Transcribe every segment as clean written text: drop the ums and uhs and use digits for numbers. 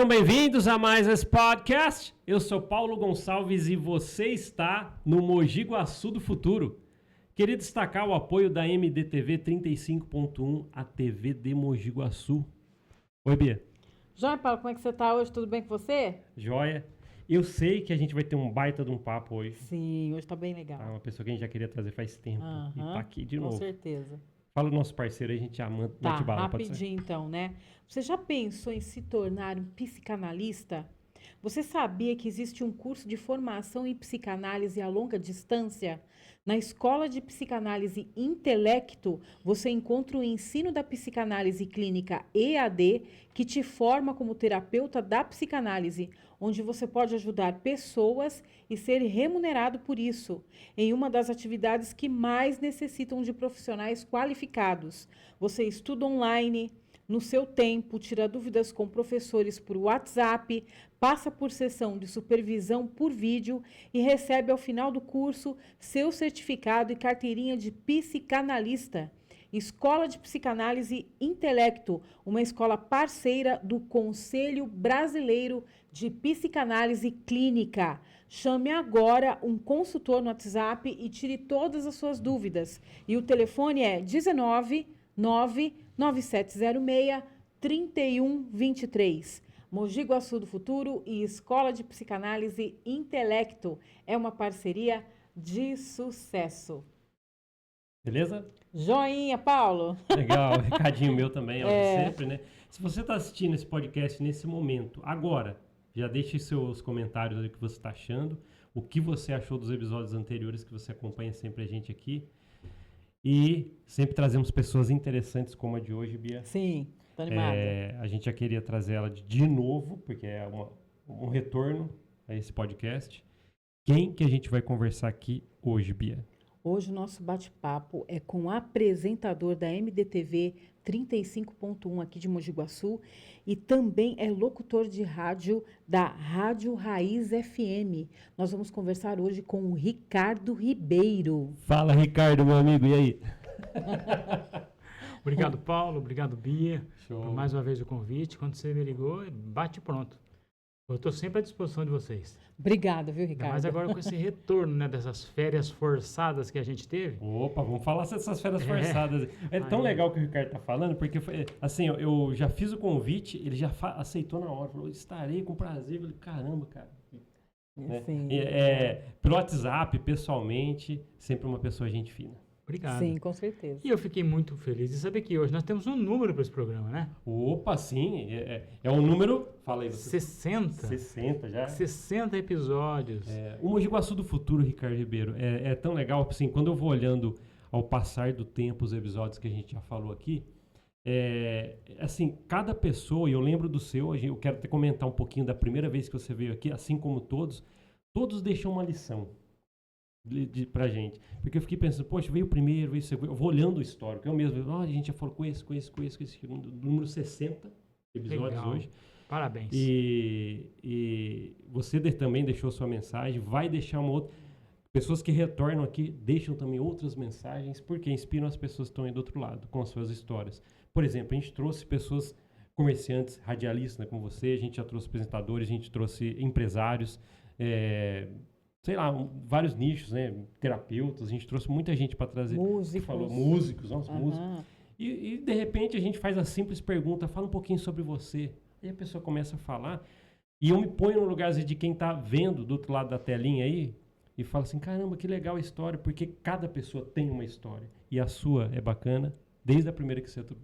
Sejam bem-vindos a mais esse podcast. Eu sou Paulo Gonçalves e você está no Mogi Guaçu do Futuro. Queria destacar o apoio da MDTV 35.1, a TV de Mogi Guaçu. Oi, Bia. Joia, Paulo, como é que você está hoje? Tudo bem com você? Joia. Eu sei que a gente vai ter um baita de um papo hoje. Sim, hoje está bem legal. Tá, uma pessoa que a gente já queria trazer faz tempo e tá aqui de novo. Com certeza. Fala o nosso parceiro aí, a gente já mete bala. Rapidinho então, né? Você já pensou em se tornar um psicanalista? Você sabia que existe um curso de formação em psicanálise a longa distância? Na Escola de Psicanálise Intelecto, você encontra o ensino da psicanálise clínica EAD, que te forma como terapeuta da psicanálise, onde você pode ajudar pessoas e ser remunerado por isso, em uma das atividades que mais necessitam de profissionais qualificados. Você estuda online, no seu tempo, tira dúvidas com professores por WhatsApp, passa por sessão de supervisão por vídeo e recebe ao final do curso seu certificado e carteirinha de psicanalista. Escola de Psicanálise Intelecto, uma escola parceira do Conselho Brasileiro de Psicanálise Clínica. Chame agora um consultor no WhatsApp e tire todas as suas dúvidas. E o telefone é 19 99706 3123. Mogi Guaçu do Futuro e Escola de Psicanálise Intelecto. É uma parceria de sucesso. Beleza? Joinha, Paulo. Legal, recadinho meu também, sempre, né? Se você está assistindo esse podcast nesse momento, agora, já deixe seus comentários aí o que você está achando, o que você achou dos episódios anteriores que você acompanha sempre a gente aqui. E sempre trazemos pessoas interessantes como a de hoje, Bia. Sim, tô animada. A gente já queria trazer ela de novo, porque é um retorno a esse podcast. Quem que a gente vai conversar aqui hoje, Bia? Hoje o nosso bate-papo é com o apresentador da MDTV 35.1 aqui de Mogi Guaçu e também é locutor de rádio da Rádio Raiz FM. Nós vamos conversar hoje com o Ricardo Ribeiro. Fala, Ricardo, meu amigo, e aí? Obrigado, Paulo. Obrigado, Bia, Show. por mais uma vez o convite. Quando você me ligou, bate pronto. Eu estou sempre à disposição de vocês. Obrigada, viu, Ricardo? Mas agora com esse retorno, né, dessas férias forçadas que a gente teve. Opa, vamos falar dessas férias forçadas. É tão legal o que o Ricardo tá falando, porque assim, eu já fiz o convite, ele já aceitou na hora, falou, estarei com prazer. Eu falei, caramba, cara. Né? Sim. Pelo WhatsApp, pessoalmente, sempre uma pessoa gente fina. Obrigado. Sim, com certeza. E eu fiquei muito feliz de saber que hoje nós temos um número para esse programa, né? Opa, sim. É um número... Fala aí. Você. 60. 60 já. 60 episódios. O Mogi Guaçu do Futuro, Ricardo Ribeiro, é tão legal, assim, quando eu vou olhando ao passar do tempo os episódios que a gente já falou aqui, assim, cada pessoa, e eu lembro do seu, eu quero até comentar um pouquinho da primeira vez que você veio aqui, assim como todos deixam uma lição pra gente. Porque eu fiquei pensando, poxa, veio o primeiro, veio o segundo, eu vou olhando o histórico, eu mesmo, a gente já falou com esse, número 60 episódios Legal. hoje. Parabéns. E você também deixou sua mensagem, vai deixar uma outra. Pessoas que retornam aqui deixam também outras mensagens, porque inspiram as pessoas que estão aí do outro lado, com as suas histórias. Por exemplo, a gente trouxe pessoas comerciantes, radialistas, né, como você, a gente já trouxe apresentadores, a gente trouxe empresários, sei lá, vários nichos, né? Terapeutas, a gente trouxe muita gente para trazer. Músicos, músicos. E de repente a gente faz a simples pergunta, fala um pouquinho sobre você. Aí a pessoa começa a falar, e eu me ponho no lugar de quem está vendo do outro lado da telinha aí, e fala assim, caramba, que legal a história, porque cada pessoa tem uma história. E a sua é bacana, desde a primeira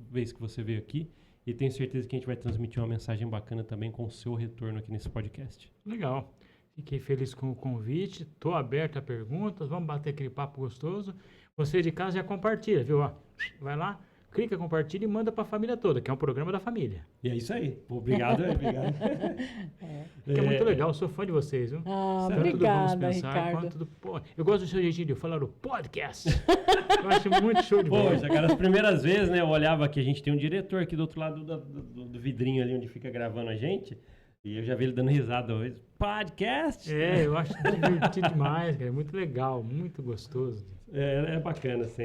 vez que você veio aqui, e tenho certeza que a gente vai transmitir uma mensagem bacana também com o seu retorno aqui nesse podcast. Legal. Fiquei feliz com o convite, estou aberto a perguntas, vamos bater aquele papo gostoso. Você de casa já compartilha, viu? Vai lá, clica, compartilha e manda para a família toda, que é um programa da família. E é isso aí. Obrigado, obrigado. Que é muito legal, eu sou fã de vocês, viu? Tanto obrigada, Ricardo. Eu gosto do seu jeitinho de falar o podcast. Eu acho muito show de bola. Poxa, cara, as primeiras vezes, né, eu olhava aqui, a gente tem um diretor aqui do outro lado do vidrinho ali, onde fica gravando a gente. E eu já vi ele dando risada hoje. Podcast? Eu acho divertido demais, cara. É muito legal, muito gostoso. É bacana, assim.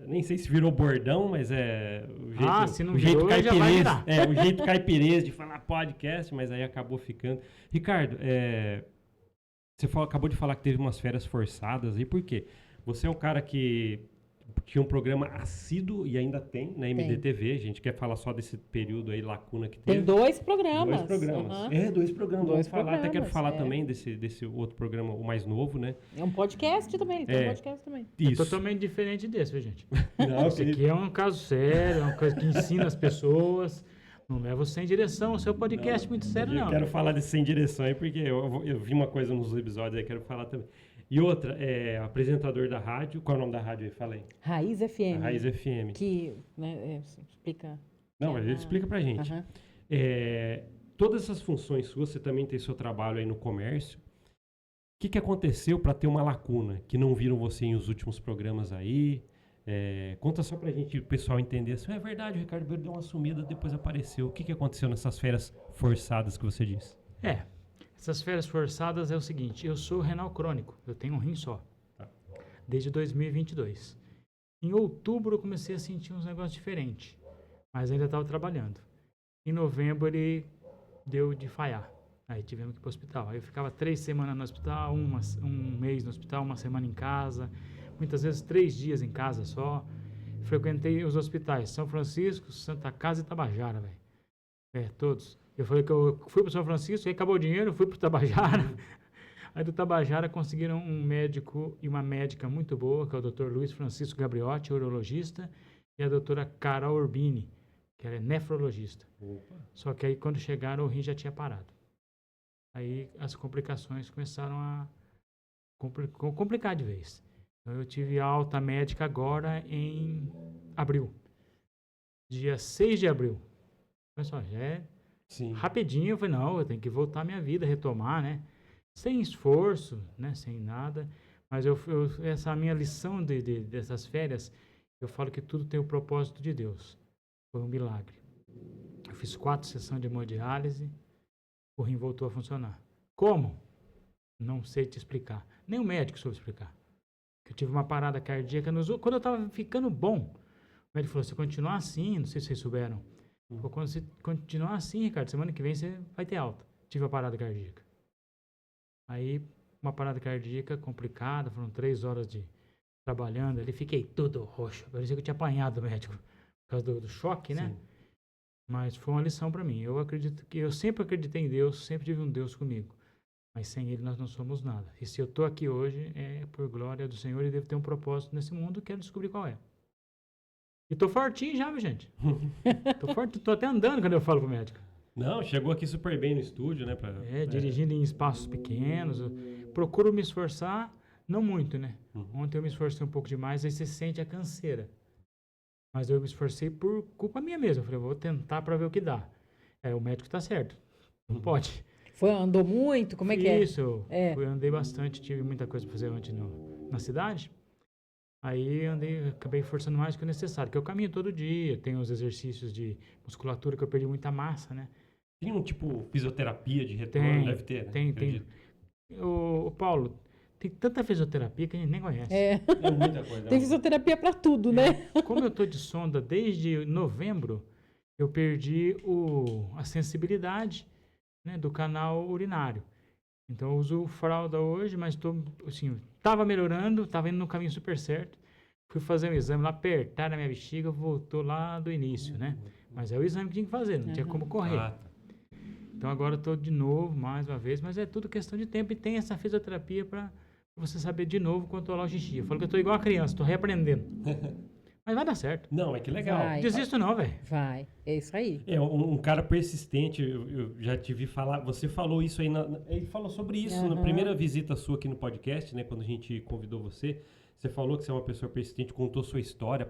nem sei se virou bordão, mas é o jeito, se não o jeito virou, já vai caipirês, virar. o jeito caipirês de falar podcast, mas aí acabou ficando. Ricardo, você acabou de falar que teve umas férias forçadas aí, por quê? Você é um cara que tinha um programa assíduo e ainda tem na MDTV. A gente quer falar só desse período aí, lacuna que teve. Tem 2 programas. 2 programas. Aham. 2 programas. Dois Vamos falar. Até quero programas, falar também desse outro programa, o mais novo, né? É um podcast também. Tem um podcast também. Isso. Totalmente diferente desse, viu, gente? Não, Esse aqui é um caso sério, é uma coisa que ensina as pessoas. Não leva você em direção ao seu podcast muito sério, não. Eu quero falar desse sem direção aí, porque eu vi uma coisa nos episódios aí, quero falar também. E outra, apresentador da rádio. Qual é o nome da rádio aí? Fala aí. Raiz FM. A Raiz FM. Que, né, explica. Não, mas ele explica pra gente. Aham. Todas essas funções suas, você também tem seu trabalho aí no comércio. O que aconteceu para ter uma lacuna que não viram você em os últimos programas aí? Conta só pra gente, o pessoal entender assim, é verdade, o Ricardo Ribeiro deu uma sumida, depois apareceu. O que aconteceu nessas férias forçadas que você disse? Essas férias forçadas é o seguinte, eu sou renal crônico, eu tenho um rim só, desde 2022. Em outubro eu comecei a sentir uns negócios diferentes, mas ainda estava trabalhando. Em novembro ele deu de falhar, aí tivemos que ir para o hospital. Aí eu ficava 3 semanas no hospital, um mês no hospital, 1 semana em casa, muitas vezes 3 dias em casa só. Frequentei os hospitais São Francisco, Santa Casa e Tabajara, velho. Todos. Eu falei que eu fui para São Francisco, aí acabou o dinheiro, fui para o Tabajara. Aí do Tabajara conseguiram um médico e uma médica muito boa, que é o Dr. Luiz Francisco Gabriotti, urologista, e a doutora Carol Urbini, que ela é nefrologista. Opa. Só que aí quando chegaram o rim já tinha parado. Aí as complicações começaram a complicar de vez. Então eu tive alta médica agora em abril. Dia 6 de abril. Pessoal, já Sim. rapidinho. Eu falei, não, eu tenho que voltar à minha vida, retomar, né? Sem esforço, né? Sem nada. Mas essa minha lição dessas férias, eu falo que tudo tem o propósito de Deus. Foi um milagre. Eu fiz 4 sessões de hemodiálise, o rim voltou a funcionar. Como? Não sei te explicar. Nem o médico soube explicar. Eu tive uma parada cardíaca quando eu estava ficando bom. O médico falou, se continuar assim, não sei se vocês souberam, quando você continuar assim, Ricardo, semana que vem você vai ter alta. Tive a parada cardíaca. Aí, uma parada cardíaca complicada, foram 3 horas de trabalhando ali, fiquei todo roxo. Parecia que eu tinha apanhado o médico, por causa do choque, né? Sim. Mas foi uma lição para mim. Eu sempre acreditei em Deus, sempre tive um Deus comigo. Mas sem Ele nós não somos nada. E se eu estou aqui hoje, é por glória do Senhor e devo ter um propósito nesse mundo, quero descobrir qual é. E tô fortinho já, meu gente. Tô forte, tô até andando quando eu falo pro médico. Não, chegou aqui super bem no estúdio, né? Dirigindo em espaços pequenos. Eu procuro me esforçar, não muito, né? Ontem eu me esforcei um pouco demais, aí você sente a canseira. Mas eu me esforcei por culpa minha mesmo. Eu falei, vou tentar para ver o que dá. O médico tá certo. Não pode. Andou muito? Como é que é? Isso. Andei bastante, tive muita coisa para fazer ontem na cidade. Aí acabei forçando mais do que o necessário, porque eu caminho todo dia, tenho os exercícios de musculatura que eu perdi muita massa, né? Tem um tipo fisioterapia de retorno, deve ter, né? Tem. O Paulo, tem tanta fisioterapia que a gente nem conhece. É muita coisa. Tem fisioterapia para tudo, né? Como eu tô de sonda desde novembro, eu perdi a sensibilidade, né, do canal urinário. Então eu uso fralda hoje, mas tava melhorando, tava indo no caminho super certo. Fui fazer um exame lá, apertar na minha bexiga, voltou lá do início, né? Mas é o exame que tinha que fazer, não tinha como correr. Então agora eu tô de novo, mais uma vez, mas é tudo questão de tempo e tem essa fisioterapia para você saber de novo controlar o xixi. Eu falo que eu tô igual a criança, tô reaprendendo. Mas vai dar certo. Não, é que legal. Vai. Não desisto não, velho. Vai, é isso aí. Um cara persistente, eu já te vi falar, você falou isso aí, ele falou sobre isso na primeira visita sua aqui no podcast, né, quando a gente convidou você. Você falou que você é uma pessoa persistente, contou sua história,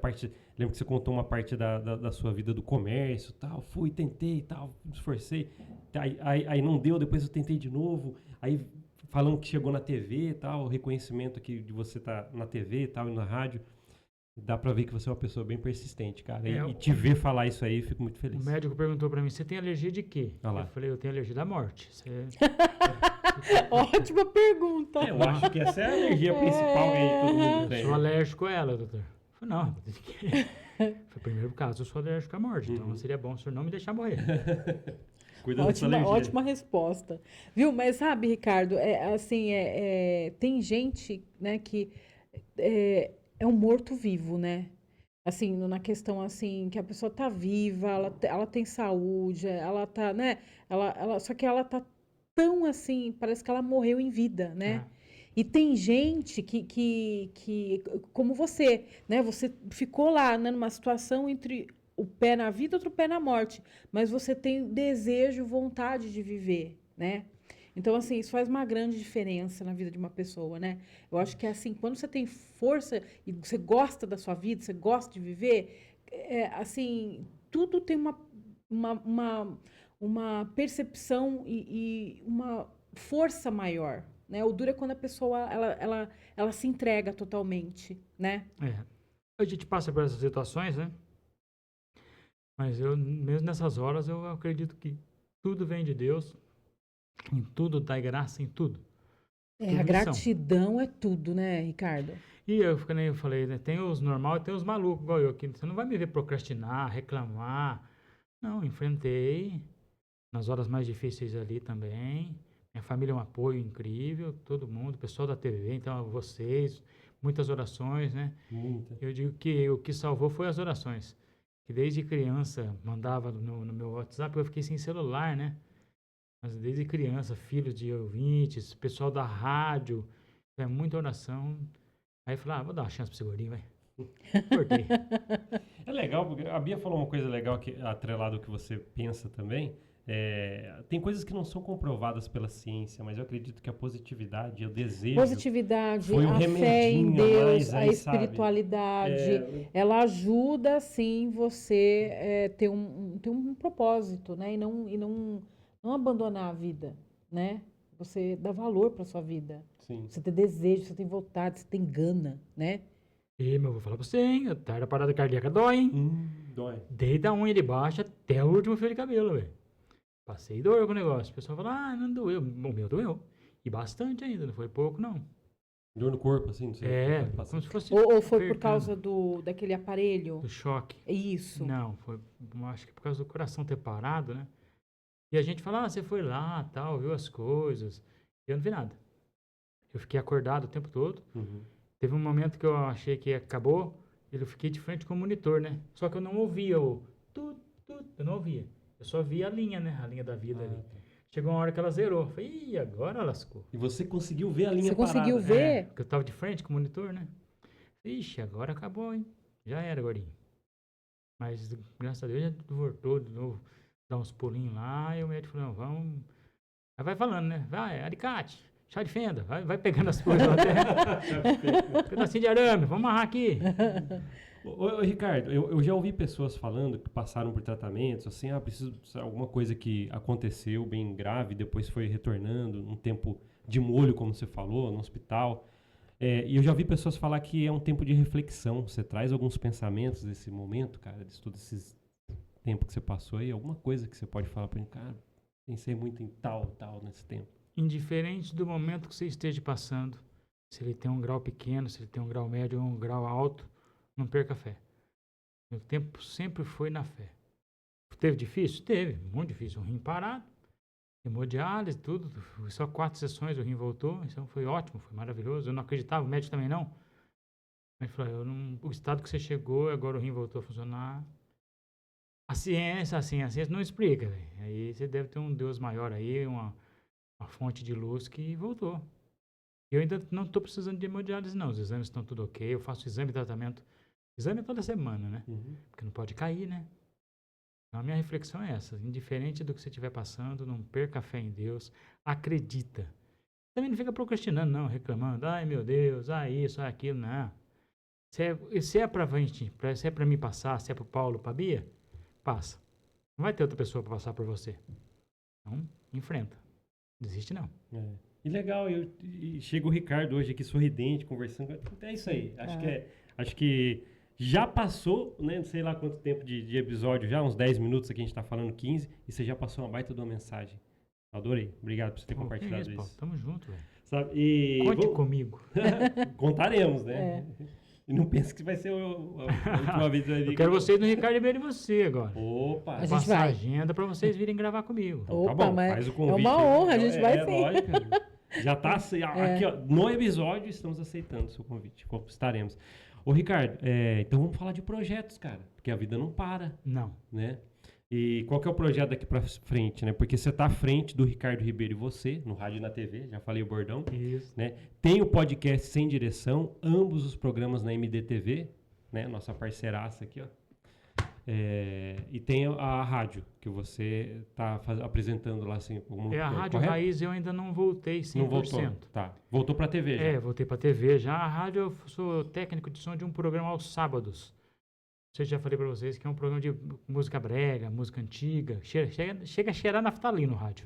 lembro que você contou uma parte da sua vida do comércio, tal, fui, tentei, tal, me esforcei, aí não deu, depois eu tentei de novo, aí falando que chegou na TV, tal, o reconhecimento aqui de você estar na TV e tal, e na rádio, dá pra ver que você é uma pessoa bem persistente, cara, e te ver falar isso aí, eu fico muito feliz. O médico perguntou pra mim, você tem alergia de quê? Eu falei, eu tenho alergia da morte. Ótima pergunta. Eu acho que essa é a alergia principal que todo mundo tem. Sou alérgico a ela, doutor. Eu falei, não, foi primeiro caso, eu sou alérgico à morte, então seria bom o senhor não me deixar morrer. Cuida da sua alergia. Ótima resposta. Viu? Mas sabe, Ricardo, tem gente, né, que é um morto-vivo, né? Assim, na questão assim, que a pessoa tá viva, ela tem saúde, ela tá, né? Só que ela tá tão assim, parece que ela morreu em vida, né? É. E tem gente como você, né? Você ficou lá, né, numa situação entre o pé na vida e outro pé na morte, mas você tem desejo, vontade de viver, né? Então, assim, isso faz uma grande diferença na vida de uma pessoa, né? Eu acho que, assim, quando você tem força e você gosta da sua vida, você gosta de viver, assim, tudo tem uma percepção e uma força maior, né? O duro é quando a pessoa, ela se entrega totalmente, né? A gente passa por essas situações, né? Mas eu, mesmo nessas horas, eu acredito que tudo vem de Deus, em tudo dá graça, em tudo. A Tudo lição. gratidão é tudo, né, Ricardo? E eu, que nem eu falei, né? Tem os normal e tem os malucos, igual eu, que você não vai me ver procrastinar, reclamar. Não, enfrentei nas horas mais difíceis ali também. Minha família é um apoio incrível, todo mundo, o pessoal da TV, então vocês, muitas orações, né? Muita. Eu digo que o que salvou foi as orações. Que desde criança mandava no meu WhatsApp, eu fiquei sem celular, né? Mas desde criança, filhos de ouvintes, pessoal da rádio, muita oração. Aí eu falei, vou dar uma chance pra esse gordinho, vai. Cortei. É legal, porque a Bia falou uma coisa legal que atrelado ao que você pensa também. Tem coisas que não são comprovadas pela ciência, mas eu acredito que a positividade, o desejo... Positividade, foi um a fé em remedinho a Deus, mais a aí, sabe? espiritualidade, ela ajuda, sim, você ter um propósito, né? E não abandonar a vida, né? Você dá valor para sua vida. Sim. Você tem desejo, você tem vontade, você tem gana, né? E, meu, vou falar pra você, hein? Até a parada cardíaca dói, hein? Dói. Desde a unha de baixo até o último fio de cabelo, velho. Passei dor com o negócio. O pessoal fala, não doeu. O meu doeu. E bastante ainda, não foi pouco, não. Dor no corpo, assim, não sei. Como se fosse... Ou foi por apertando. causa daquele aparelho? Do choque. Isso. Não, foi, acho que por causa do coração ter parado, né? E a gente fala, você foi lá, tal, viu as coisas. E eu não vi nada. Eu fiquei acordado o tempo todo. Uhum. Teve um momento que eu achei que acabou, eu fiquei de frente com o monitor, né? Só que eu não ouvia o eu não ouvia. Eu só via a linha, né? A linha da vida ali. Tá. Chegou uma hora que ela zerou. Eu falei, ih, agora lascou. E você conseguiu ver a linha Você conseguiu parada. ver? Porque eu tava de frente com o monitor, né? Ixi, agora acabou, hein? Já era, gordinho. Mas, graças a Deus, já voltou de novo. Dar uns pulinhos lá. E o médico falou, não, vamos... Aí vai falando, né? Vai, alicate, chá de fenda. Vai pegando as coisas lá até. Pedacinho de arame, vamos amarrar aqui. Ô, Ricardo, eu já ouvi pessoas falando que passaram por tratamentos, assim, preciso alguma coisa que aconteceu bem grave, depois foi retornando, um tempo de molho, como você falou, no hospital. E eu já vi pessoas falar que é um tempo de reflexão. Você traz alguns pensamentos desse momento, cara, de todo esse tempo que você passou aí, alguma coisa que você pode falar pra mim, cara, pensei muito em tal nesse tempo. Indiferente do momento que você esteja passando, se ele tem um grau pequeno, se ele tem um grau médio ou um grau alto, não perca a fé. Meu tempo sempre foi na fé. Teve difícil? Teve, muito difícil. Um rim parado, hemodiálise, tudo. Só 4 sessões o rim voltou, então foi ótimo, foi maravilhoso. Eu não acreditava, o médico também não. Mas falou, o estado que você chegou, agora o rim voltou a funcionar. A ciência não explica, véio. Aí você deve ter um Deus maior aí, uma fonte de luz que voltou. Eu ainda não estou precisando de hemodiálise, não. Os exames estão tudo ok. Eu faço exame e tratamento. Exame toda semana, né? Uhum. Porque não pode cair, né? Então a minha reflexão é essa. Indiferente do que você estiver passando, não perca a fé em Deus. Acredita. Também não fica procrastinando, não. Reclamando. Ai, meu Deus. Isso, aquilo. Não. Se é para mim passar, se é para o Paulo, para a Bia, passa. Não vai ter outra pessoa para passar por você. Então, enfrenta. Desiste, não. E legal, e chega o Ricardo hoje aqui sorridente, conversando. É isso aí. Acho que já passou, né? Não sei lá quanto tempo de episódio já, uns 10 minutos aqui, a gente tá falando 15, e você já passou uma baita de uma mensagem. Adorei. Obrigado por você ter compartilhado isso. Paulo, tamo junto, velho. Sabe? Conte comigo. Contaremos, né? E não pensa que vai ser a última vez que vai vir. Eu quero vocês no Ricardo Ribeiro e você agora. Opa! A gente Passar a vai. agenda para vocês virem gravar comigo. Então, tá Opa, bom, mas faz o é convite. uma honra, a gente vai sim. Lógico. Já tá aqui, ó, no episódio estamos aceitando o seu convite. Estaremos. Ô, Ricardo, então vamos falar de projetos, cara, porque a vida não para, Não. né? E qual que é o projeto daqui pra frente, né? Porque você tá à frente do Ricardo Ribeiro e você, no rádio e na TV, já falei o bordão, Isso. né? Tem o podcast Sem Direção, ambos os programas na MDTV, né? Nossa parceiraça aqui, ó. E tem a rádio, que você tá apresentando lá, assim, como... A Rádio correto? Raiz eu ainda não voltei 100%. Não voltou? Tá. Voltou pra TV já? Voltei para TV já. A rádio eu sou técnico de som de um programa aos sábados. Não sei se já falei para vocês que é um programa de música brega, música antiga. Chega a cheirar naftalina no rádio.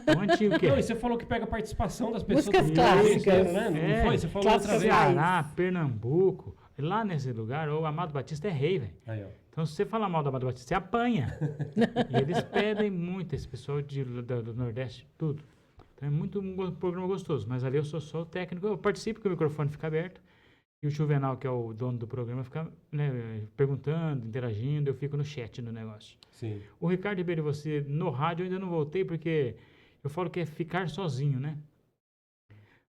Tão antigo que Não, é. e você falou que pega a participação das pessoas. Músicas do clássicas. né? Não É, foi? Você falou clássicas outra vez. raiz. Ceará, Pernambuco. Lá nesse lugar, o Amado Batista é rei, velho. Aí, ó. Então, se você falar mal do Amado Batista, você apanha. E eles pedem muito, esse pessoal do Nordeste, tudo. Então, é muito um programa gostoso. Mas ali eu sou só o técnico. Eu participo, que o microfone fica aberto. E o Juvenal, que é o dono do programa, fica, né, perguntando, interagindo. Eu fico no chat do negócio. Sim. O Ricardo Ribeiro e você, no rádio, eu ainda não voltei, porque eu falo que é ficar sozinho, né?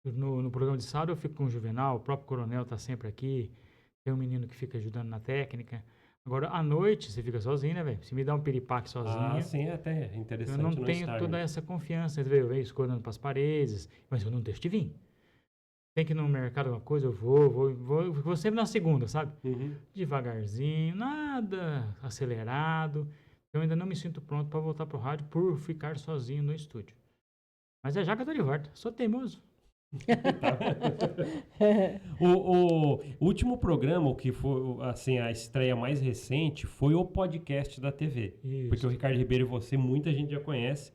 No programa de sábado, eu fico com o Juvenal. O próprio Coronel está sempre aqui. Tem um menino que fica ajudando na técnica. Agora, à noite, você fica sozinho, né, velho? Se me dá um piripaque sozinho, Ah, sim, até é interessante. eu não tenho estar, toda né? essa confiança. Eu venho escorando para as paredes, mas eu não deixo de vir. Tem que ir no mercado alguma coisa, eu vou sempre na segunda, sabe? Uhum. Devagarzinho, nada acelerado. Eu ainda não me sinto pronto para voltar pro rádio por ficar sozinho no estúdio. Mas já que eu tô de volta, sou teimoso. O último programa, o que foi assim, a estreia mais recente, foi o podcast da TV. Isso. Porque o Ricardo Ribeiro e você, muita gente já conhece.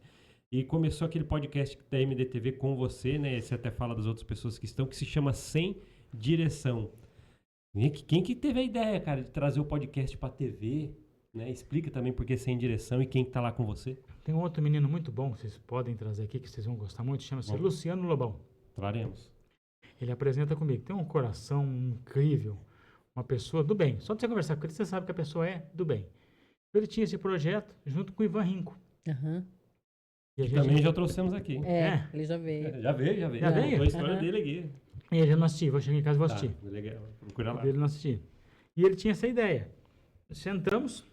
E começou aquele podcast da MDTV com você, né? Você até fala das outras pessoas que estão, que se chama Sem Direção. Quem que teve a ideia, cara, de trazer o podcast pra TV? Né? Explica também por que Sem Direção e quem que tá lá com você. Tem um outro menino muito bom que vocês podem trazer aqui, que vocês vão gostar muito, chama-se Vamos. Luciano Lobão. Traremos. Ele apresenta comigo. Tem um coração incrível, uma pessoa do bem. Só de você conversar com ele, você sabe que a pessoa é do bem. Ele tinha esse projeto junto com o Ivan Rinco. Aham. E a Que gente também já trouxemos aqui. Ele já veio. Já veio. Já veio? Contou a história Aham. dele aqui. E eu não assisti, vou chegar em casa e vou Tá, assistir. legal. Procura lá. Ele não assistia. E ele tinha essa ideia. Sentamos,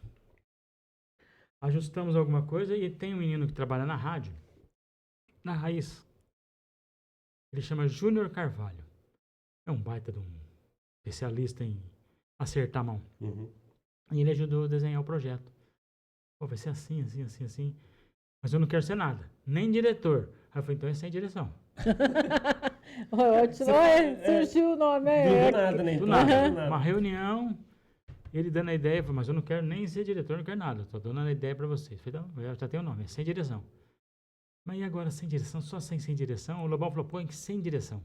ajustamos alguma coisa e tem um menino que trabalha na rádio, na Raiz. Ele chama Júnior Carvalho. É um baita de um especialista em acertar a mão. Uhum. E ele ajudou a desenhar o projeto. Pô, vai ser assim, assim, assim, assim. Mas eu não quero ser nada, nem diretor. Aí eu falei, então é sem direção. Ótimo. Surgiu o nome. Do nada, né? Do Então, nada. do nada. Uma reunião, ele dando a ideia, eu falei, mas eu não quero nem ser diretor, não quero nada. Tô dando a ideia pra vocês. Eu falei, então, eu já tenho o nome, é sem direção. Mas e agora sem direção? Só sem direção? O Lobão falou, põe sem direção.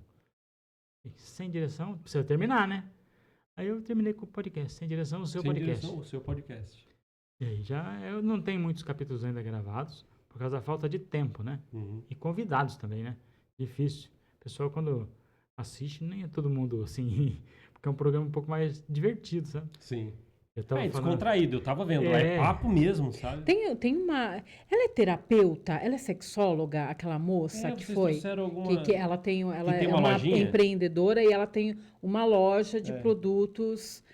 Sem direção, precisa terminar, né? Aí eu terminei com o podcast, sem direção, o seu Sem podcast. Direção, o seu podcast. E aí eu não tenho muitos capítulos ainda gravados, por causa da falta de tempo, né? Uhum. E convidados também, né? Difícil. O pessoal, quando assiste, nem é todo mundo assim, porque é um programa um pouco mais divertido, sabe? Sim. Eu tava falando... Descontraído, eu tava vendo. Lá é É. papo mesmo, sabe? Tem uma. Ela é terapeuta? Ela é sexóloga, aquela moça que vocês foi? trouxeram alguma... Que ela tem, ela tem é uma uma lojinha? empreendedora e ela tem uma loja de É. produtos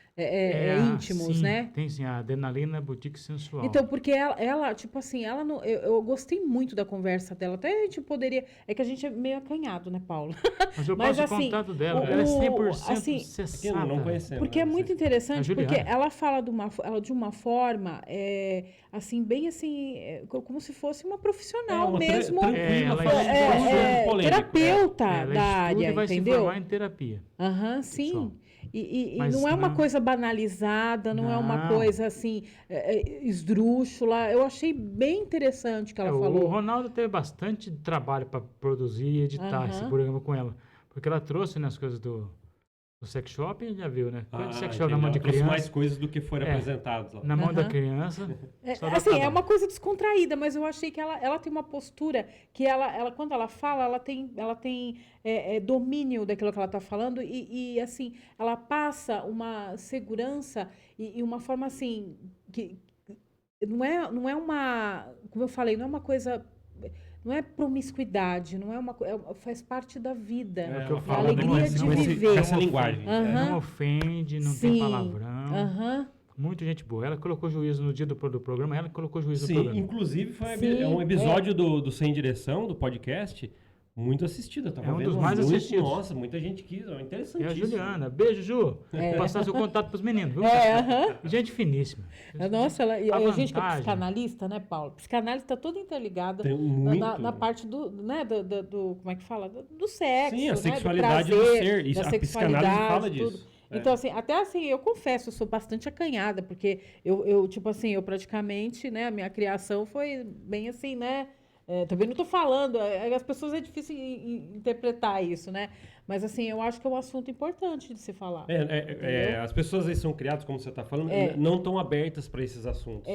íntimos, sim, né? Tem sim, a Adrenalina Boutique Sensual. Então, porque ela, tipo assim, ela não, eu gostei muito da conversa dela. Até a gente poderia. É que a gente é meio acanhado, né, Paulo? Mas eu mas passo o assim, contato dela, o- ela é 100% assim, Aqui cessada. não conhecemos. Porque é né? muito Vocês- A interessante, Juliana. porque ela fala de uma forma, assim, bem assim, como se fosse uma profissional uma mesmo. tranquila, ela falando de estuda, assunto polêmico. terapeuta Ela da estuda área, e vai se entendeu? formar em terapia. Aham, sim. Só. E Mas não é uma não- coisa banalizada, não é uma Não. coisa assim, esdrúxula. Eu achei bem interessante o que ela O falou. Ronaldo teve bastante trabalho para produzir e editar esse Aham. programa com ela. Porque ela trouxe, né, as coisas O sex shop, já viu, né? Coisa de sex entendi. shop na mão de Ela trouxe mais criança. coisas do que foram É. apresentados lá. Na mão da Aham. criança. só dá Assim, é trabalho. uma coisa descontraída, mas eu achei que ela tem uma postura que ela quando ela fala, ela tem domínio daquilo que ela está falando e, assim, ela passa uma segurança e uma forma, assim, que não é uma, como eu falei, não é uma coisa, não é promiscuidade, não é uma coisa, faz parte da vida. É o que eu a falo, alegria de viver. Com essa linguagem. Aham. Não ofende, não Sim. tem palavrão. Aham. Muito gente boa. Ela colocou juízo no dia do programa, ela que colocou juízo no Sim, programa. inclusive foi Sim, um episódio do Sem Direção, do podcast, muito assistido. Eu tava É um vendo dos mais muito, assistidos. Nossa, muita gente quis, É a interessantíssimo. Juliana. Beijo, Ju. Vou passar seu contato pros meninos, viu? Aham. Gente finíssima. Nossa, e A a gente que é vantagem- psicanalista, né, Paulo? Psicanálise está toda interligada Tem muito. na parte do, né, do, como é que fala? Do sexo, Sim, a né, sexualidade do do prazer, ser. Isso, da a psicanálise sexualidade, fala tudo. disso. Então, assim, até assim, eu confesso, eu sou bastante acanhada, porque eu tipo assim, eu praticamente, né, a minha criação foi bem assim, né, também não estou falando, as pessoas é difícil interpretar isso, né, mas assim, eu acho que é um assunto importante de se falar. Entendeu? As pessoas aí são criadas, como você está falando, não estão abertas para esses assuntos.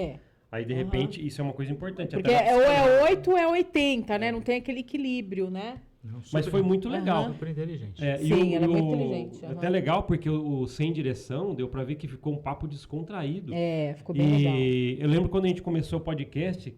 Aí, de repente, isso é uma coisa importante. Porque até ou é 8 ou é 80, né, não tem aquele equilíbrio, né. Não, Mas foi muito legal. Super inteligente. Sim, ela é muito inteligente, Até legal, porque o Sem Direção deu pra ver que ficou um papo descontraído. Ficou bem legal. E eu lembro quando a gente começou o podcast,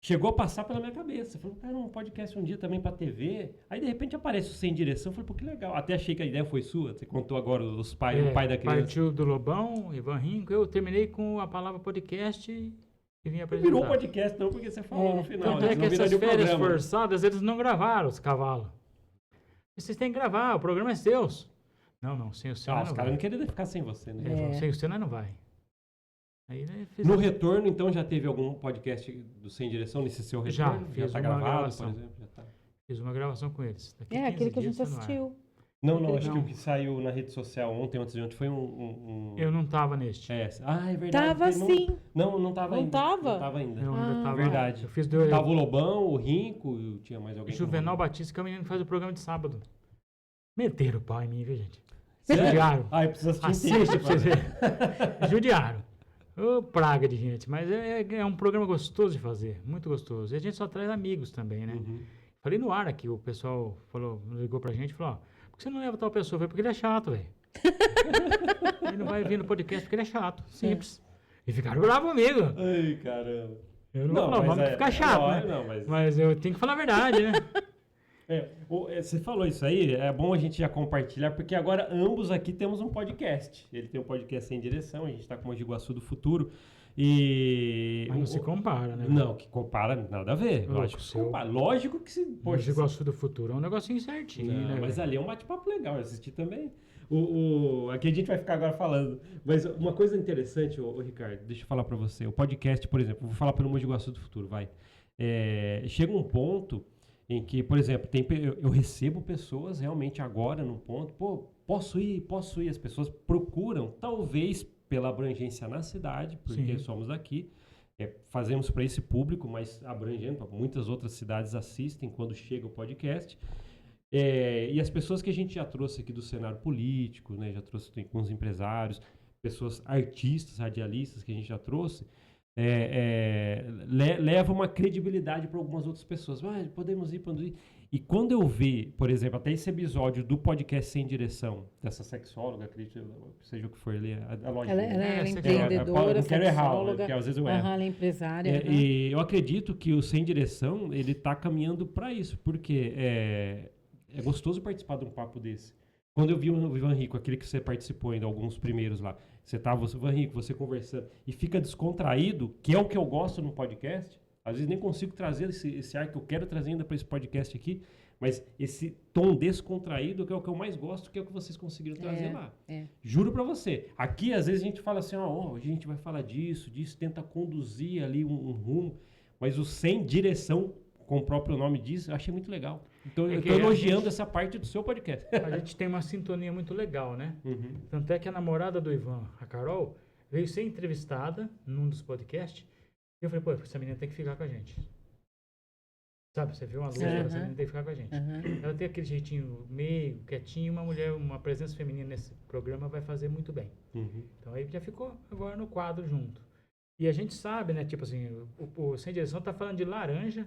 chegou a passar pela minha cabeça. Falei, cara, um podcast um dia também pra TV. Aí, de repente, aparece o Sem Direção. Falei, pô, que legal. Até achei que a ideia foi sua. Você contou agora o pai da criança. Partiu do Lobão, Ivan Rinco. Eu terminei com a palavra podcast e vim apresentar. Virou podcast não, porque você falou no final. Tanto é que não essas viraria o férias programa. forçadas, eles não gravaram os cavalos. E vocês têm que gravar, o programa é seus. Não, sem o seu Ah, nós os não caras não vai. queriam ficar sem você, né? Ele falou, sem o seu nós não vai. Aí, né, fiz No retorno, então, já teve algum podcast do Sem Direção nesse seu Já, retorno? fiz tá uma gravado, gravação. por exemplo? Já tá. fiz uma gravação com eles. Daqui 15 Aquele que a dias gente tá no ar. assistiu. Não, acho que Não. o que saiu na rede social ontem de ontem foi Eu não tava neste. É verdade. Tava teve sim. Não tava Não ainda. tava? Não tava ainda. Eu ainda tava. Verdade. Eu fiz Tava o Lobão, o Rinco, e tinha mais alguém. Juvenal Batista, que é o menino que faz o programa de sábado. Meteram o pau em mim, viu, gente? Sério? Judiaram. Eu preciso assistir inteiro. Assiste pra você ver. Judiaram. Ô, praga de gente. Mas é um programa gostoso de fazer. Muito gostoso. E a gente só traz amigos também, né? Uhum. Falei no ar aqui, o pessoal ligou pra gente e falou, ó, por que você não leva tal pessoa? Eu falei, porque ele é chato, velho. Ele não vai vir no podcast porque ele é chato. Simples. E ficaram bravos comigo. Ai, caramba. Eu não vou falar o mas nome que fica chato, lógico, né? não, mas- Mas eu tenho que falar a verdade, né? Você falou isso aí, é bom a gente já compartilhar, porque agora ambos aqui temos um podcast. Ele tem um podcast Sem Direção, a gente está com o Mogi Guaçu do Futuro. E. Mas não se compara, né? Não, que compara nada a ver. Louco, Lógico que se seu- compara. Lógico que se. Mogi Guaçu do Futuro é um negocinho certinho, Não, né? mas velho? ali é um bate-papo legal, eu assisti também. Aqui a gente vai ficar agora falando. Mas uma coisa interessante, ô Ricardo, deixa eu falar pra você. O podcast, por exemplo, vou falar pelo Mogi Guaçu do Futuro, vai. Chega um ponto em que, por exemplo, eu recebo pessoas realmente agora num ponto, pô, posso ir. As pessoas procuram, talvez pela abrangência na cidade, porque Sim. somos daqui. Fazemos para esse público, mas abrangendo, muitas outras cidades assistem quando chega o podcast. E as pessoas que a gente já trouxe aqui do cenário político, né, já trouxe com os empresários, pessoas artistas, radialistas que a gente já trouxe, leva uma credibilidade para algumas outras pessoas. Podemos ir. E quando eu ver, por exemplo, até esse episódio do podcast Sem Direção, dessa sexóloga, acredito, seja o que for ali, a loja. Ela é É, empreendedora, não quero errar, sexóloga. porque às vezes eu erro. Ela é empresária. E eu acredito que o Sem Direção, ele tá caminhando para isso, porque é gostoso participar de um papo desse. Quando eu vi o Ivan Rico, aquele que você participou ainda, alguns primeiros lá, Ivan Rico, você conversando, e fica descontraído, que é o que eu gosto no podcast, às vezes nem consigo trazer esse ar que eu quero trazer ainda para esse podcast aqui, mas esse tom descontraído que é o que eu mais gosto, que é o que vocês conseguiram trazer lá. Juro pra você. Aqui, às vezes, a gente fala assim, hoje a gente vai falar disso, tenta conduzir ali um rumo, mas o Sem Direção, como o próprio nome diz, eu achei muito legal. Então, eu tô elogiando essa parte do seu podcast. A gente tem uma sintonia muito legal, né? Uhum. Tanto é que a namorada do Ivan, a Carol, veio ser entrevistada num dos podcasts. E eu falei, pô, essa menina tem que ficar com a gente. Sabe, você viu uma luz, Aham. você não tem que ficar com a gente. Aham. Ela tem aquele jeitinho meio quietinho, uma mulher, uma presença feminina nesse programa vai fazer muito bem. Uhum. Então aí já ficou agora no quadro junto. E a gente sabe, né, tipo assim, o Sem Direção tá falando de laranja,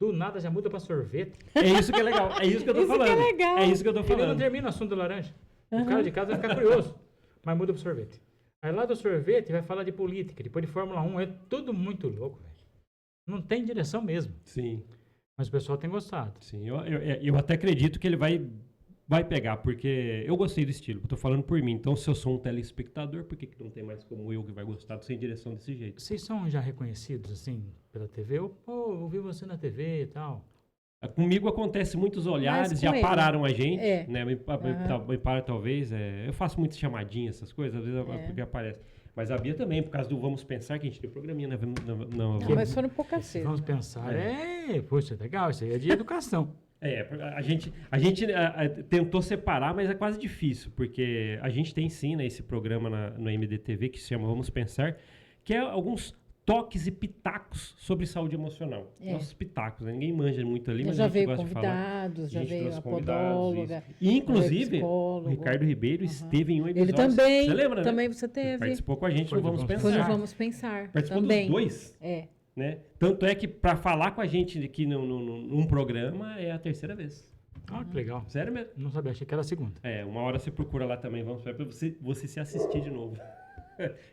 do nada já muda pra sorvete. É isso que é legal. É isso que eu tô Isso que é falando. legal. É isso que eu tô Ele não falando. termina o assunto do laranja. O cara de casa vai ficar curioso, mas muda pro sorvete. Aí lá do sorvete vai falar de política, depois de Fórmula 1, é tudo muito louco, velho. Não tem direção mesmo, Sim, mas o pessoal tem gostado. sim. Eu até acredito que ele vai pegar, porque eu gostei do estilo. Eu tô falando por mim. Então, se eu sou um telespectador, por que não tem mais como eu que vai gostar do Sem Direção desse jeito? Vocês são já reconhecidos, assim, pela TV? Eu vi você na TV e tal. Comigo acontece muitos olhares, com já ele. pararam a gente, É. né? Me para talvez. Eu faço muitas chamadinhas, essas coisas, às vezes porque aparece. Mas a Bia também, por causa do Vamos Pensar, que a gente tem programinha, né? Não, mas foram poucas Se vezes. vamos pensar, poxa, legal, isso aí é de educação. A gente tentou separar, mas é quase difícil, porque a gente tem sim, né, esse programa no MDTV que se chama Vamos Pensar, que é alguns toques e pitacos sobre saúde emocional. Nossos pitacos, né? Ninguém manja muito ali, mas Já a gente veio gosta de falar. convidados, já gente veio trouxe a convidados, podóloga. isso. E, inclusive, psicólogo. o Ricardo Ribeiro esteve em um Ele episódio. também. Você lembra, né? Também você Ele teve. participou com a gente Foi no Vamos do Vamos Foi no Pensar. Vamos Pensar. Participou também. dos dois, É. né? Tanto é que para falar com a gente aqui num programa é a terceira vez. Ah, que legal. Sério mesmo. Não sabia, achei que era a segunda. Uma hora você procura lá também, Vamos Pensar, pra você se assistir de novo.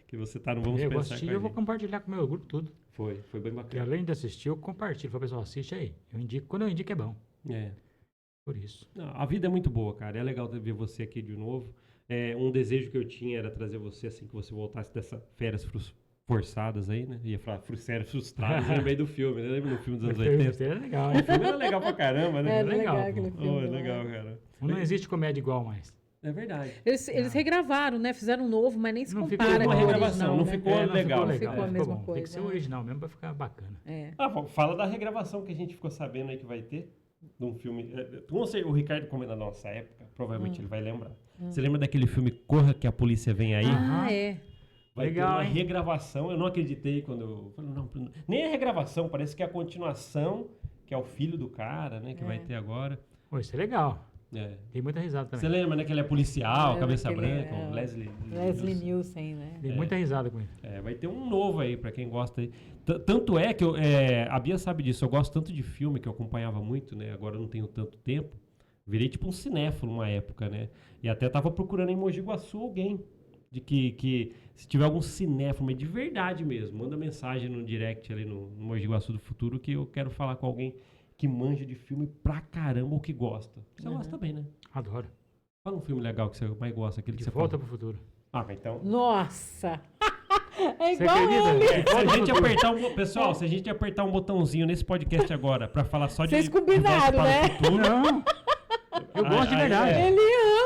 Que você tá no Vamos Eu Pensar assisti, com a eu vou gente. compartilhar com o meu grupo tudo. Foi bem E bacana. além de assistir, eu compartilho. Fala, pessoal, assiste aí. Eu indico, quando eu indico é bom. É. Por isso. Não, a vida é muito boa, cara. É legal ver você aqui de novo. Um desejo que eu tinha era trazer você assim que você voltasse dessas férias forçadas aí, né? Ia falar férias frustradas no meio do filme. Né? Lembra no filme dos anos 80? É legal, O filme era legal pra caramba, né? É legal, legal aquele pô. filme. É né? legal, cara. Não existe comédia igual mais. É verdade. Eles regravaram, né? Fizeram um novo, mas nem se Não ficou compara uma com o regravação, original, não né? ficou legal. Não ficou a mesma bom. coisa. Tem que ser o original mesmo pra ficar bacana. É. Fala da regravação que a gente ficou sabendo aí que vai ter de um filme. O Ricardo, como é da nossa época, provavelmente ele vai lembrar. Você lembra daquele filme Corra que a Polícia Vem Aí? É. Vai Legal, ter uma hein? regravação. Eu não acreditei quando eu falei, não, nem a regravação, parece que é a continuação, que é o filho do cara, né, que vai ter agora. Pô, isso é legal. É. Tem muita risada Você também. lembra, né, que ele é policial, É, cabeça aquele, branca, o Leslie Leslie Nielsen, né? Tem muita risada com ele. Vai ter um novo aí, pra quem gosta aí. Tanto é que a Bia sabe disso, eu gosto tanto de filme que eu acompanhava muito, né? Agora eu não tenho tanto tempo. Virei tipo um cinéfilo uma época, né? E até tava procurando em Mogi Guaçu alguém de que se tiver algum cinéfilo, mas de verdade mesmo, manda mensagem no direct ali no Mogi Guaçu do Futuro que eu quero falar com alguém que manja de filme pra caramba ou que gosta. Você gosta também, né? Adoro. Fala um filme legal que você mais gosta, aquele que De você Volta fala. pro Futuro. Ah, mas então... Nossa! É Você igual acredita? ele. Se a gente apertar Pessoal, se a gente apertar um botãozinho nesse podcast agora pra falar só de Vocês De Volta combinaram, para o né? Futuro, Não. Eu gosto de verdade. Ele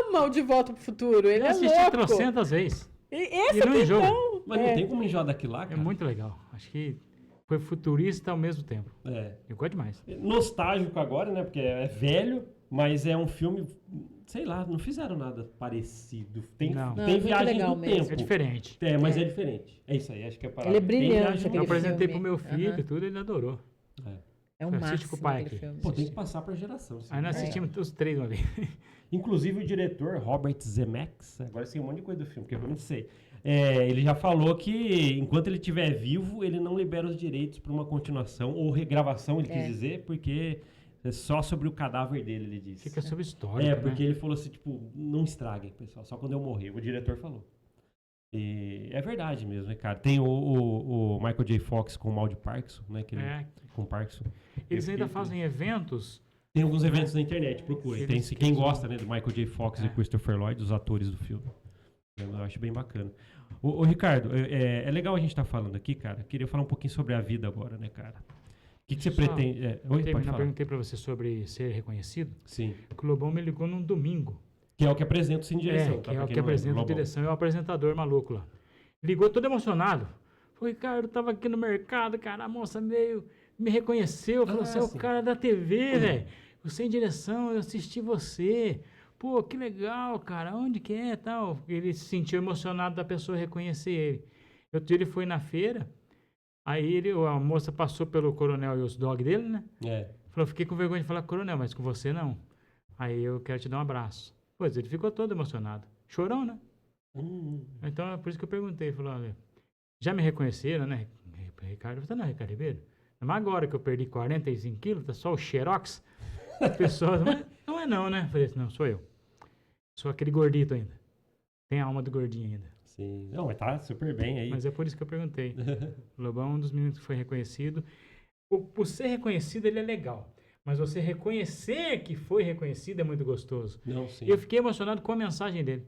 ama o De Volta pro Futuro. Ele Eu é assisti louco. trocentas vezes. Esse E não aqui, enjoa. então. Mas não tem como enjoar daquilo lá, É cara. muito legal. Acho que foi futurista ao mesmo tempo. Eu gosto demais. Nostálgico agora, né? Porque é velho, mas é um filme, sei lá, não fizeram nada parecido. Tem, Não. Não, é tem muito viagem legal do mesmo. tempo. É diferente. Mas é diferente. É isso aí, acho que é a palavra. Ele é Tem brilhante, viagem do aquele Eu tempo. apresentei filme. pro meu filho Aham. e tudo, ele adorou. É um Assiste máximo com o pai aquele aqui. filme. Pô, tem que passar pra geração. Aí nós assistimos os três uma vez. Inclusive o diretor, Robert Zemeckis, agora eu sei um monte de coisa do filme, porque eu não sei. Ele já falou que enquanto ele estiver vivo, ele não libera os direitos para uma continuação ou regravação, ele quis dizer, porque é só sobre o cadáver dele, ele disse. Fica sobre história. Porque ele falou assim, tipo, não estraguem, pessoal, só quando eu morrer. O diretor falou. E é verdade mesmo, né, cara? Tem o Michael J. Fox com o mal de Parkinson, né? Que ele, com Parkinson. Eles Eu ainda fiquei- fazem eventos. Tem alguns eventos na internet, procure. Tem, Eles- quem gosta, né, do Michael J. Fox e É. Christopher Lloyd, os atores do filme. Eu acho bem bacana. Ô, Ricardo, é legal a gente estar falando aqui, cara. Queria falar um pouquinho sobre a vida agora, né, cara? O que você Só pretende... Oi, pode falar. Perguntei pra você sobre ser reconhecido. Sim. O Lobão me ligou num domingo. Que é o que apresenta o Sem Direção, tá? Que é Pra o quem que não lembra, apresenta a Lobão. direção, é o apresentador maluco lá. Ligou todo emocionado. Falei, Ricardo, eu tava aqui no mercado, cara, a moça me reconheceu, falou, você é o sim. cara da TV, velho. O Sem Direção, eu assisti você. Pô, que legal, cara, onde que é, tal. Ele se sentiu emocionado da pessoa reconhecer ele. Outro dia ele foi na feira, Aí a moça passou pelo coronel e os dog dele, né? É. Falou, fiquei com vergonha de falar, coronel, mas com você não. Aí eu quero te dar um abraço. Pois ele ficou todo emocionado. Chorão, né? Então é por isso que eu perguntei. Falou, olha, já me reconheceram, né? Ricardo, você não é Ricardo Ribeiro? Mas agora que eu perdi 45 quilos, tá só o xerox. As pessoas, mas não é não, né? Falei assim, não, sou eu. Sou aquele gordito ainda. Tem a alma do gordinho ainda. Sim. Não, mas tá super bem aí. Mas é por isso que eu perguntei. O Lobão é um dos meninos que foi reconhecido. Por ser reconhecido, ele é legal. Mas você reconhecer que foi reconhecido é muito gostoso. Não, sim. Eu fiquei emocionado com a mensagem dele.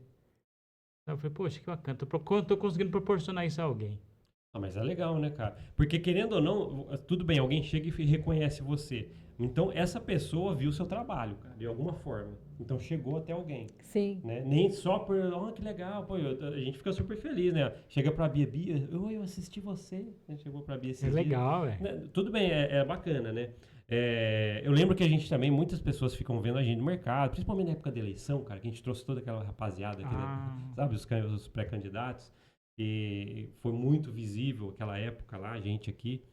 Eu falei, poxa, que bacana. Tô conseguindo proporcionar isso a alguém. Ah, mas é legal, né, cara? Porque querendo ou não, tudo bem, alguém chega e reconhece você. Então, essa pessoa viu o seu trabalho, cara, de alguma forma. Então, chegou até alguém. Sim. Né? Nem só por, que legal, pô, a gente fica super feliz, né? Chega pra Bia, eu assisti você. Chegou pra Bia esses dias. Legal, velho. Né? Tudo bem, é bacana, né? Eu lembro que a gente também, muitas pessoas ficam vendo a gente no mercado, principalmente na época da eleição, cara, que a gente trouxe toda aquela rapaziada aqui, né? Sabe, os pré-candidatos. E foi muito visível aquela época lá, a gente aqui.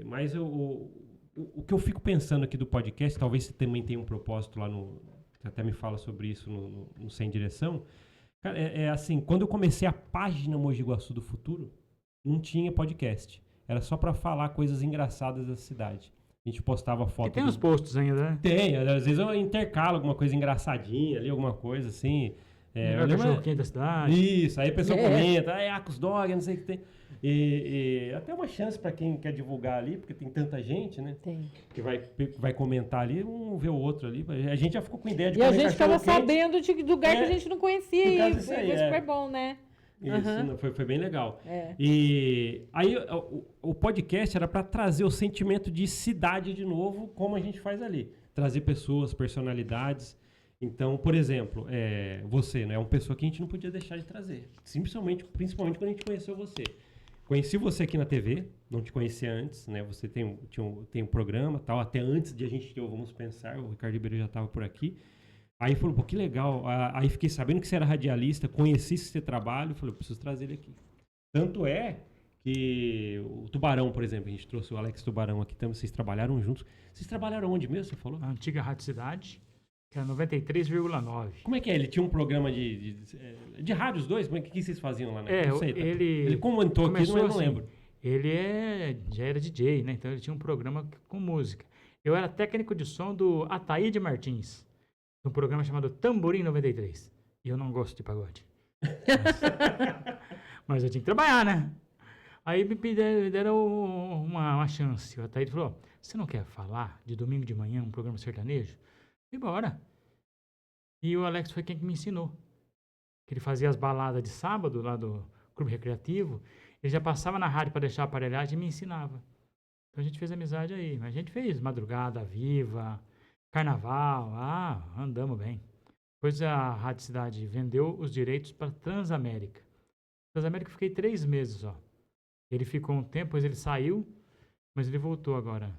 Mas o que eu fico pensando aqui do podcast, talvez você também tenha um propósito lá você até me fala sobre isso no Sem Direção. Cara, assim, quando eu comecei a página Mogi Guaçu do Futuro, não tinha podcast. Era só pra falar coisas engraçadas da cidade. A gente postava foto. E tem uns posts ainda, né? Tem, às vezes eu intercalo alguma coisa engraçadinha ali, alguma coisa assim. O cachorro quente da cidade. Isso, aí a pessoa comenta, Acos Dog, não sei o que tem. E até uma chance para quem quer divulgar ali, porque tem tanta gente, né? Tem. Que vai comentar ali, um vê o outro ali. A gente já ficou com ideia de E a comer gente ficava cachorro-quente. sabendo de lugar que a gente não conhecia. por causa E disso foi aí, super bom, né? Isso, não, foi bem legal. É. E aí o podcast era para trazer o sentimento de cidade de novo, como a gente faz ali. Trazer pessoas, personalidades. Então, por exemplo, você, né, é uma pessoa que a gente não podia deixar de trazer. Principalmente quando a gente conheceu você. Conheci você aqui na TV, não te conhecia antes, né? Você tem um programa, tal, até antes de a gente ter o Vamos Pensar, o Ricardo Ribeiro já estava por aqui. Aí falou, pô, que legal. Aí fiquei sabendo que você era radialista, conheci esse trabalho, falei, eu preciso trazer ele aqui. Tanto é que o Tubarão, por exemplo, a gente trouxe o Alex Tubarão aqui também, vocês trabalharam juntos. Vocês trabalharam onde mesmo, você falou? A antiga Rádio Cidade, que era 93,9. Como é que é? Ele tinha um programa de rádio, os dois? Como é que vocês faziam lá? Né? Não sei, ele comentou aqui, mas eu não lembro. Ele já era DJ, né? Então ele tinha um programa com música. Eu era técnico de som do Ataíde Martins, um programa chamado Tamborim 93. E eu não gosto de pagode. Mas eu tinha que trabalhar, né? Aí me deram uma chance. O Ataíde falou, você não quer falar de domingo de manhã, um programa sertanejo? E bora. E o Alex foi quem me ensinou. Que ele fazia as baladas de sábado lá do Clube Recreativo. Ele já passava na rádio para deixar a aparelhagem e me ensinava. Então a gente fez amizade aí. Mas a gente fez Madrugada Viva, Carnaval. Andamos bem. Depois a Rádio Cidade vendeu os direitos para Transamérica. Transamérica eu fiquei 3 meses só. Ele ficou um tempo, depois ele saiu, mas ele voltou agora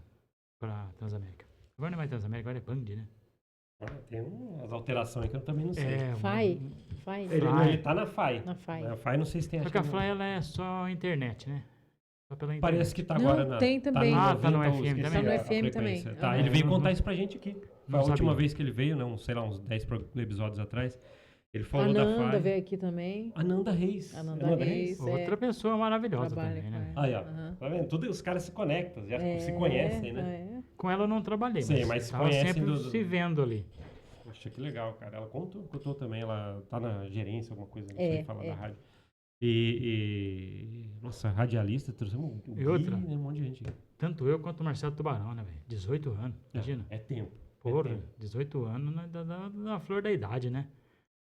para Transamérica. Agora não é mais Transamérica, agora é Band, né? Tem umas alterações que eu também não sei. FAI. Ele tá na FAI. Na FAI. A FAI não sei se tem. Só que a FAI ela é só internet, né? Só pela internet. Parece que tá agora Não, tem também. Tá no 90, FM esqueci também? Tá no a FM também. frequência. Tá, Aham. ele veio contar isso pra gente aqui. Foi a última sabia. vez que ele veio, não, sei lá, uns 10 episódios atrás. Ele falou da Ananda FAI. veio aqui também. Ananda Reis. Ananda Reis. Outra pessoa maravilhosa Trabalha também, né? com Aí, ó. Aham. Tá vendo? Tudo os caras se conectam, já se conhecem, né? Com ela eu não trabalhei, Sim, mas se tava conhecem sempre se vendo ali. Poxa, que legal, cara. Ela contou também, ela tá na gerência, alguma coisa, não sei falar da rádio. Nossa, radialista, trouxemos um E outra? um monte de gente. Tanto eu quanto o Marcelo Tubarão, né, velho? 18 anos, imagina. É tempo. Porra, 18 anos na flor da idade, né?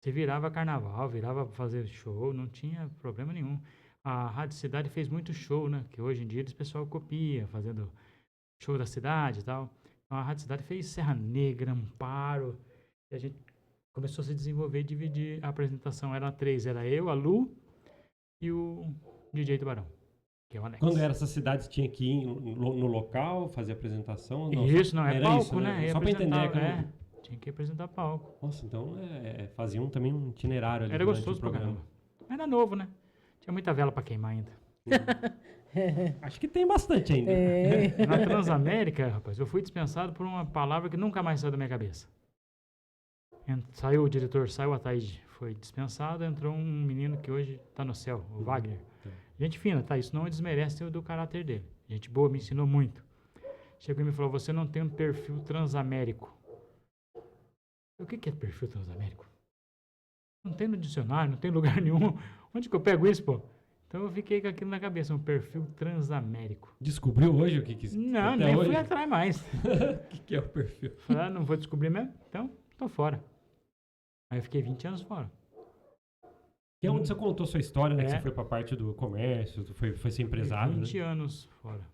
Você virava carnaval, virava pra fazer show, não tinha problema nenhum. A Rádio Cidade fez muito show, né? Que hoje em dia o pessoal copia, fazendo show da cidade e tal. Então a Rádio Cidade fez Serra Negra, Amparo. E a gente começou a se desenvolver e dividir a apresentação. Era 3, era eu, a Lu e o DJ Tubarão, que é o Alex. Quando era essa cidade, tinha que ir no local, fazer apresentação? Isso, não, é era palco, isso, né? Só pra entender. Tinha que apresentar palco. Nossa, então faziam também um itinerário ali. Era durante gostoso o pra programa. caramba. Era novo, né? Tinha muita vela pra queimar ainda. Acho que tem bastante ainda. Na Transamérica, rapaz, eu fui dispensado por uma palavra que nunca mais saiu da minha cabeça. Saiu o diretor, saiu a Ataíde, foi dispensado, entrou um menino que hoje está no céu, o Wagner. Gente fina, tá? Isso não desmerece do caráter dele. Gente boa, me ensinou muito. Chegou e me falou, você não tem um perfil transamérico. O que é perfil transamérico? Não tem no dicionário, não tem em lugar nenhum. Onde que eu pego isso, pô? Então eu fiquei com aquilo na cabeça, um perfil transamérico. Descobriu hoje o que Não, até nem hoje? fui atrás mais. O que é o perfil? Falei, não vou descobrir mesmo, então tô fora. Aí eu fiquei 20 anos fora. Que é onde você contou sua história, né? Que É. você foi pra parte do comércio, foi ser empresário, 20 né? anos fora.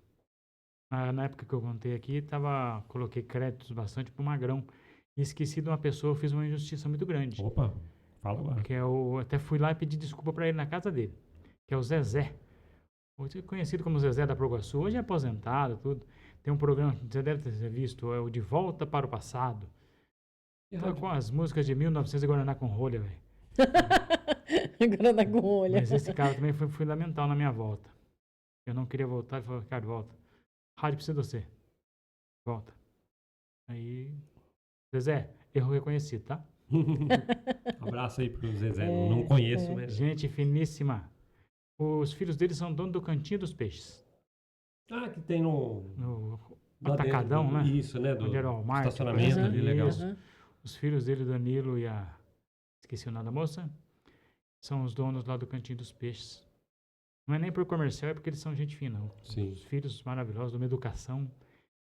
Na época que eu contei aqui, coloquei créditos bastante pro Magrão. E esqueci de uma pessoa, eu fiz uma injustiça muito grande. Opa, fala agora. Que é até fui lá e pedi desculpa para ele na casa dele, que é o Zezé. Hoje é conhecido como Zezé da Progresso, hoje é aposentado, tudo. Tem um programa que você deve ter visto, é o De Volta para o Passado. Tá com as músicas de 1900 e Guaraná com rolha, velho. Agora dá com olha. Mas esse cara também foi fundamental na minha volta. Eu não queria voltar, ele falou, Ricardo, volta. Rádio precisa de você. Volta. Aí, Zezé, erro reconhecido, tá? Abraço aí pro Zezé. Não conheço, mas. Gente finíssima. Os filhos dele são dono do Cantinho dos Peixes. Ah, que tem no lá Atacadão, dentro, né? Isso, né? Do Onde era o Walmart, estacionamento coisa ali, assim. legal. Isso. Os filhos dele, Danilo e a... Esqueci o nome da moça. São os donos lá do Cantinho dos Peixes. Não é nem por comercial, é porque eles são gente fina. Sim. Os filhos maravilhosos, de uma educação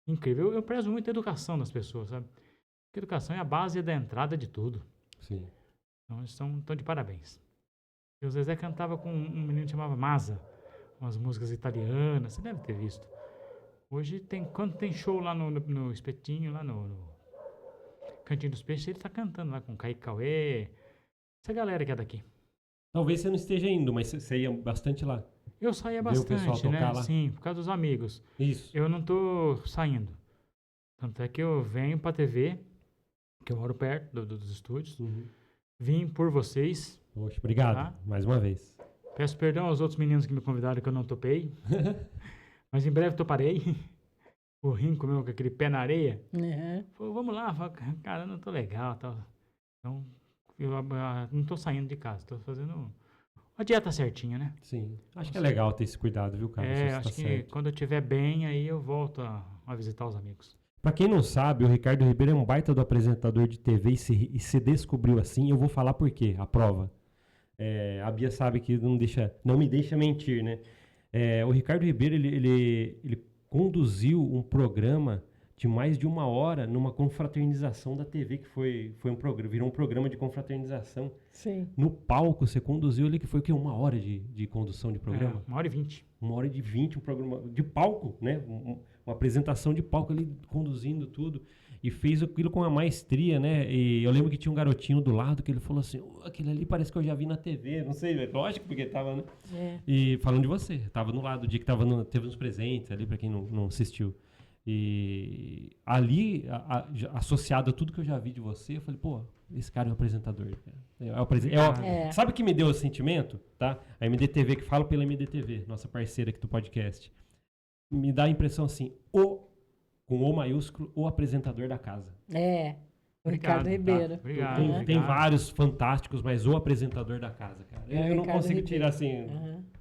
incrível. Eu prezo muito a educação das pessoas, sabe? Porque a educação é a base da entrada de tudo. Sim. Então eles estão de parabéns. E o Zezé cantava com um menino que chamava Maza, umas músicas italianas, você deve ter visto. Hoje, quando tem show lá no Espetinho, lá no Cantinho dos Peixes, ele tá cantando lá com o Kaique Cauê, essa galera que é daqui. Talvez você não esteja indo, mas você ia bastante lá. Eu saía Ver o pessoal bastante, né? tocar lá? Sim, por causa dos amigos. Isso. Eu não tô saindo. Tanto é que eu venho pra TV, que eu moro perto dos estúdios. Uhum. Vim por vocês. Poxa, obrigado. Tá. Mais uma vez. Peço perdão aos outros meninos que me convidaram que eu não topei. Mas em breve toparei. O Rinco meu com aquele pé na areia. Uhum. Falou, vamos lá. Falei, cara, eu não tô legal. Tal. Então, eu não tô saindo de casa. Tô fazendo uma dieta certinha, né? Sim. Acho que é legal ter esse cuidado, viu, cara? Você Acho tá que certo. quando eu estiver bem, aí eu volto a visitar os amigos. Pra quem não sabe, o Ricardo Ribeiro é um baita do apresentador de TV e se descobriu assim. Eu vou falar por quê, a prova. A Bia sabe que não me deixa mentir, né? O Ricardo Ribeiro, ele conduziu um programa de mais de 1 hora numa confraternização da TV, que virou um programa de confraternização. Sim. No palco, você conduziu ali, que foi o quê? 1 hora de condução de programa? 1h20. 1h20, um programa de palco, né? Uma apresentação de palco ali, conduzindo tudo. E fez aquilo com uma maestria, né? E eu lembro que tinha um garotinho do lado que ele falou assim, aquele ali parece que eu já vi na TV. Não sei, lógico, porque tava, né? E falando de você, tava no lado, o dia que teve uns presentes ali, pra quem não assistiu. E ali, associado a tudo que eu já vi de você, eu falei, pô, esse cara é o apresentador. Sabe o que me deu esse sentimento? Tá? A MDTV, que falo pela MDTV, nossa parceira aqui do podcast, me dá a impressão assim, com O maiúsculo, o apresentador da casa. O Ricardo Ribeiro. Obrigado. Tem vários fantásticos, mas o apresentador da casa, cara. Eu não Ricardo consigo Ribeiro. tirar assim...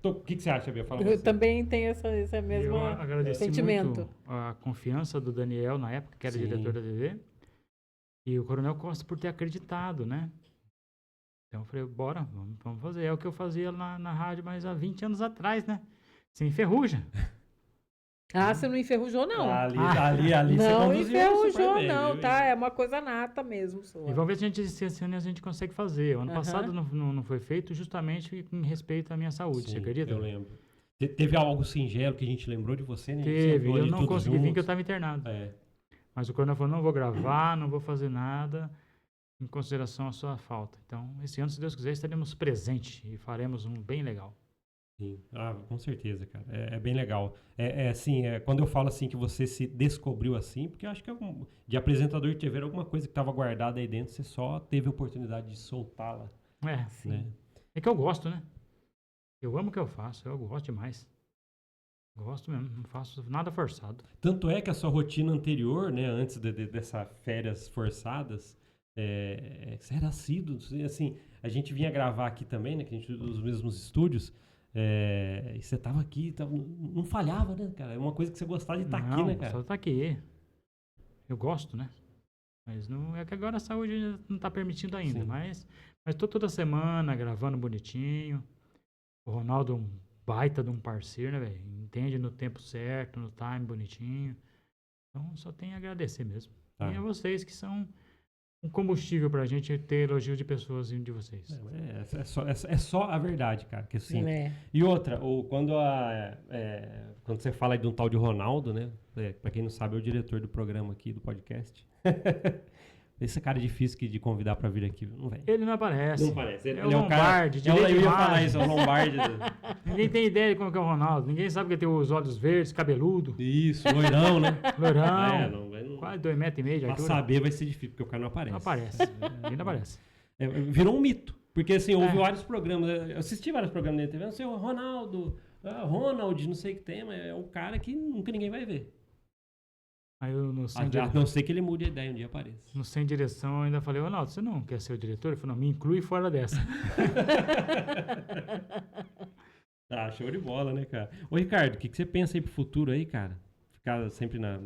O que você acha, Bia? Fala Eu você. também tenho esse mesmo Eu agradeci sentimento. muito a confiança do Daniel na época, que era Sim. diretor da TV. E o Coronel Costa por ter acreditado, né? Então eu falei, bora, vamos fazer. É o que eu fazia na rádio, mas há 20 anos atrás, né? Sem ferrugem. Você não enferrujou, não. Ali você Não conduziu super enferrujou, bem, não, viu? tá? É uma coisa nata mesmo, sua. E vamos ver se esse ano a gente consegue fazer. O ano passado não foi feito justamente em respeito à minha saúde, você Sim, acredita? eu lembro. Teve algo singelo que a gente lembrou de você, né? Teve, Sentou eu ali não todos consegui vir que eu juntos. estava internado. É. Mas o Coronel falou, não vou gravar, não vou fazer nada em consideração à sua falta. Então, esse ano, se Deus quiser, estaremos presentes e faremos um bem legal. Sim. Com certeza, cara. É bem legal. Quando eu falo assim que você se descobriu assim, porque eu acho que de apresentador de TV era alguma coisa que estava guardada aí dentro, você só teve a oportunidade de soltá-la. Sim. Né? É que eu gosto, né? Eu amo o que eu faço, eu gosto demais. Gosto mesmo, não faço nada forçado. Tanto é que a sua rotina anterior, né, antes dessa férias forçadas, você era assíduo, assim, a gente vinha gravar aqui também, né, que a gente dos mesmos estúdios, e você tava aqui, não falhava, né, cara? É uma coisa que você gostava de estar aqui, né, cara? Só tá aqui. Eu gosto, né? Mas não é que agora a saúde não tá permitindo ainda. Sim. Mas tô toda semana gravando bonitinho. O Ronaldo é um baita de um parceiro, né, velho? Entende no tempo certo, no time bonitinho. Então só tem a agradecer mesmo. Tá. E a vocês que são um combustível pra gente ter elogio de pessoas de vocês. É só a verdade, cara, que assim. É. E outra, quando você fala aí de um tal de Ronaldo, né? Pra quem não sabe, é o diretor do programa aqui, do podcast. Esse cara é difícil de convidar pra vir aqui, não vem. Ele não aparece. Não aparece. É o Lombardi, eu direito de ia falar imagem. isso, é o Lombardi. Ninguém tem ideia de como que é o Ronaldo. Ninguém sabe que ele tem os olhos verdes, cabeludo, Isso, loirão, né? loirão, Não, quase 2,5 metros de pra altura. saber vai ser difícil, porque o cara não aparece. Não aparece. Ele não aparece. Virou um mito. Porque assim, houve vários programas. Eu assisti vários programas na TV, não sei, o Ronaldo, Ronald, não sei o que tem, mas é um cara que nunca ninguém vai ver. Aí eu no sem, A não ser que ele mude a ideia um dia apareça. no sem direção eu ainda falei, Ronaldo, você não quer ser o diretor? Ele falou, não, me inclui fora dessa. Tá, show de bola, né, cara? Ô, Ricardo, o que você pensa aí pro futuro aí, cara? Ficar sempre na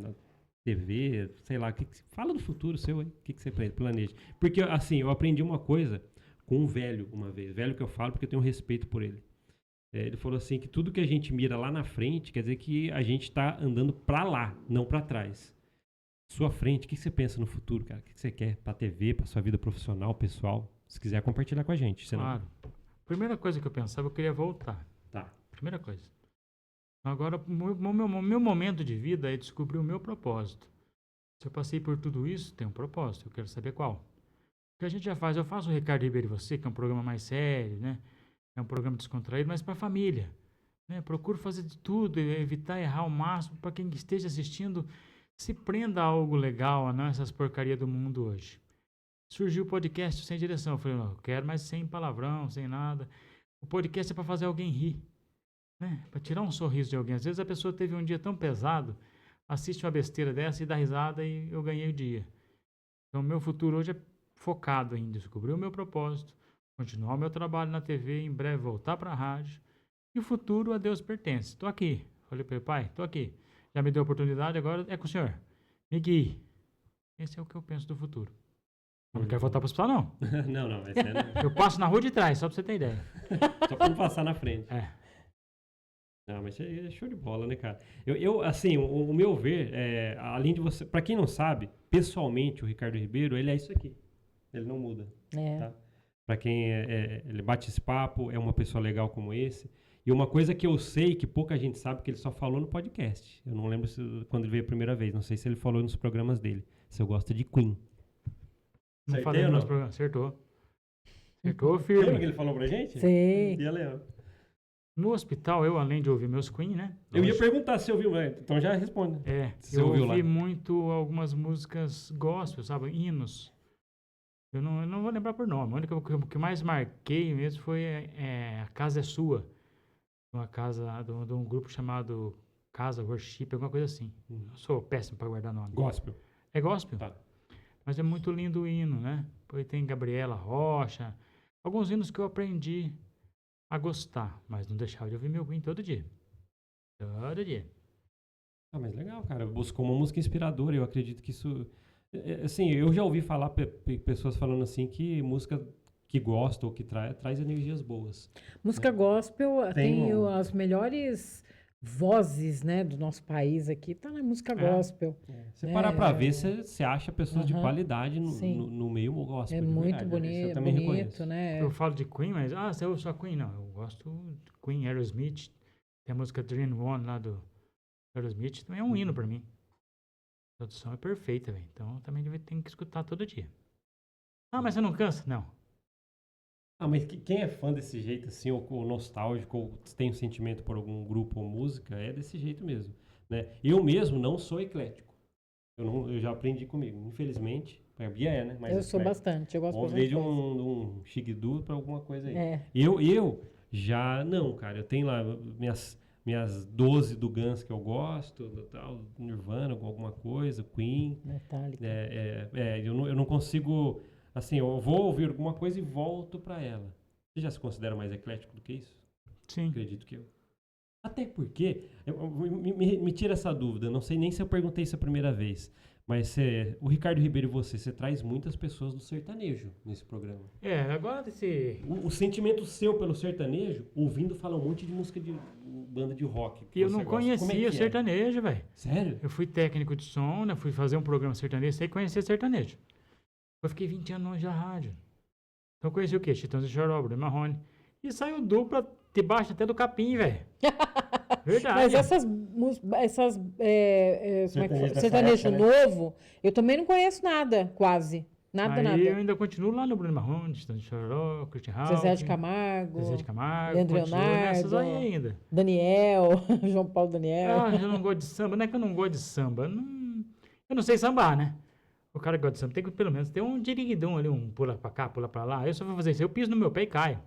TV, sei lá, fala do futuro seu aí, o que você planeja? Porque, assim, eu aprendi uma coisa com um velho uma vez, velho que eu falo porque eu tenho respeito por ele. Ele falou assim que tudo que a gente mira lá na frente quer dizer que a gente tá andando pra lá, não pra trás. Sua frente, o que você pensa no futuro, cara? O que você quer pra TV, pra sua vida profissional, pessoal? Se quiser compartilhar com a gente. Senão... Claro. Primeira coisa que eu pensava, eu queria voltar. Tá. Primeira coisa. Agora, o meu momento de vida é descobrir o meu propósito. Se eu passei por tudo isso, tem um propósito. Eu quero saber qual. O que a gente já faz? Eu faço o Ricardo Ribeiro e Você, que é um programa mais sério, né? É um programa descontraído, mas para a família. Né? Procuro fazer de tudo, evitar errar ao máximo para quem esteja assistindo se prenda a algo legal, a não essas porcarias do mundo hoje. Surgiu o podcast Sem Direção. Eu falei, não, eu quero, mas sem palavrão, sem nada. O podcast é para fazer alguém rir. Né? Para tirar um sorriso de alguém. Às vezes a pessoa teve um dia tão pesado, assiste uma besteira dessa e dá risada e eu ganhei o dia. Então, o meu futuro hoje é focado em descobrir o meu propósito, continuar o meu trabalho na TV, em breve voltar para a rádio. E o futuro a Deus pertence. Estou aqui. Falei para ele, pai, estou aqui. Já me deu a oportunidade, agora é com o senhor. Me guie. Esse é o que eu penso do futuro. Eu não quero voltar para o hospital, não. não, esse não. Eu passo na rua de trás, só para você ter ideia. Só pra não passar na frente. É. Não, mas é show de bola, né, cara? Eu assim, o meu ver, além de você... Pra quem não sabe, pessoalmente, o Ricardo Ribeiro, ele é isso aqui. Ele não muda. Tá? Pra quem ele bate esse papo, é uma pessoa legal como esse. E uma coisa que eu sei, que pouca gente sabe, que ele só falou no podcast. Eu não lembro quando ele veio a primeira vez. Não sei se ele falou nos programas dele. Se eu gosto de Queen. Não falei no nosso programa. Acertou. Acertou firme. Lembra que ele falou pra gente? Sei. E a Leão? No hospital, eu além de ouvir meus Queen, né? Eu ia perguntar se você ouviu, então já responde. Se eu ouviu ouvi lá. muito algumas músicas gospel, sabe? Hinos. Eu não vou lembrar por nome. A única que mais marquei mesmo foi A Casa é Sua. Uma casa de um grupo chamado Casa Worship, alguma coisa assim. Eu sou péssimo para guardar nome. Gospel. É gospel? Tá. Mas é muito lindo o hino, né? Depois tem Gabriela Rocha. Alguns hinos que eu aprendi a gostar, mas não deixava de ouvir meu Queen todo dia. Todo dia. Ah, mas legal, cara. Buscou uma música inspiradora. Eu acredito que isso... Assim, eu já ouvi falar pessoas falando assim que música que gosta ou que traz energias boas. Música gospel tem um- as melhores vozes, né, do nosso país aqui, tá na música gospel. Você parar pra ver, você acha pessoas de qualidade Sim. no meio gospel. É de muito verdade, né? Isso eu também bonito, reconheço. né? Eu falo de Queen, mas você ouve só Queen? Não, eu gosto de Queen, Aerosmith. Tem a música Dream On lá do Aerosmith, também é um hino pra mim. A produção é perfeita, velho. Então também tem que escutar todo dia. Ah, mas você não cansa? Não. Ah, mas quem é fã desse jeito, assim, ou nostálgico, ou tem um sentimento por algum grupo ou música, é desse jeito mesmo, né? Eu mesmo não sou eclético. Eu já aprendi comigo, infelizmente. A Bia né? Mas Eu sou bastante, eu gosto vamos bastante. desde um Shigdu pra alguma coisa aí. É. Eu já não, cara. Eu tenho lá minhas 12 do Guns que eu gosto, do tal, Nirvana, alguma coisa, Queen. Metallica. Eu não consigo, assim, eu vou ouvir alguma coisa e volto pra ela. Você já se considera mais eclético do que isso? Sim. Acredito que eu. Até porque, me tira essa dúvida, não sei nem se eu perguntei isso a primeira vez, mas o Ricardo Ribeiro e você traz muitas pessoas do sertanejo nesse programa. Agora desse... O sentimento seu pelo sertanejo, ouvindo falar um monte de música de banda de rock. E eu você não gosta. Como é conhecia que o sertanejo, velho. Sério? Eu fui técnico de som, né? Fui fazer um programa sertanejo, sem conhecer sertanejo. Eu fiquei 20 anos longe da rádio. Então eu conheci o quê? Chitãozinho e Choró, Bruno Marrone. E saiu dupla debaixo até do capim, velho. Verdade. Mas essas como é que Sertanejo dessa sertanejo época, né? novo, eu também não conheço nada, quase. Nada, Aí eu nada. ainda continuo lá no Bruno Marrone, Chitãozinho e Choró, Christian Ralph. Zezé de Camargo, Zezé de Camargo. Leandro continuo nessas aí Leonardo. ainda. Daniel, João Paulo Daniel. Eu não gosto de samba. Não é que eu não gosto de samba. Eu não sei sambar, né? O cara que gosta de samba tem que pelo menos ter um diriguidum ali, um pula pra cá, pula pra lá. Eu só vou fazer isso. Eu piso no meu pé e caio.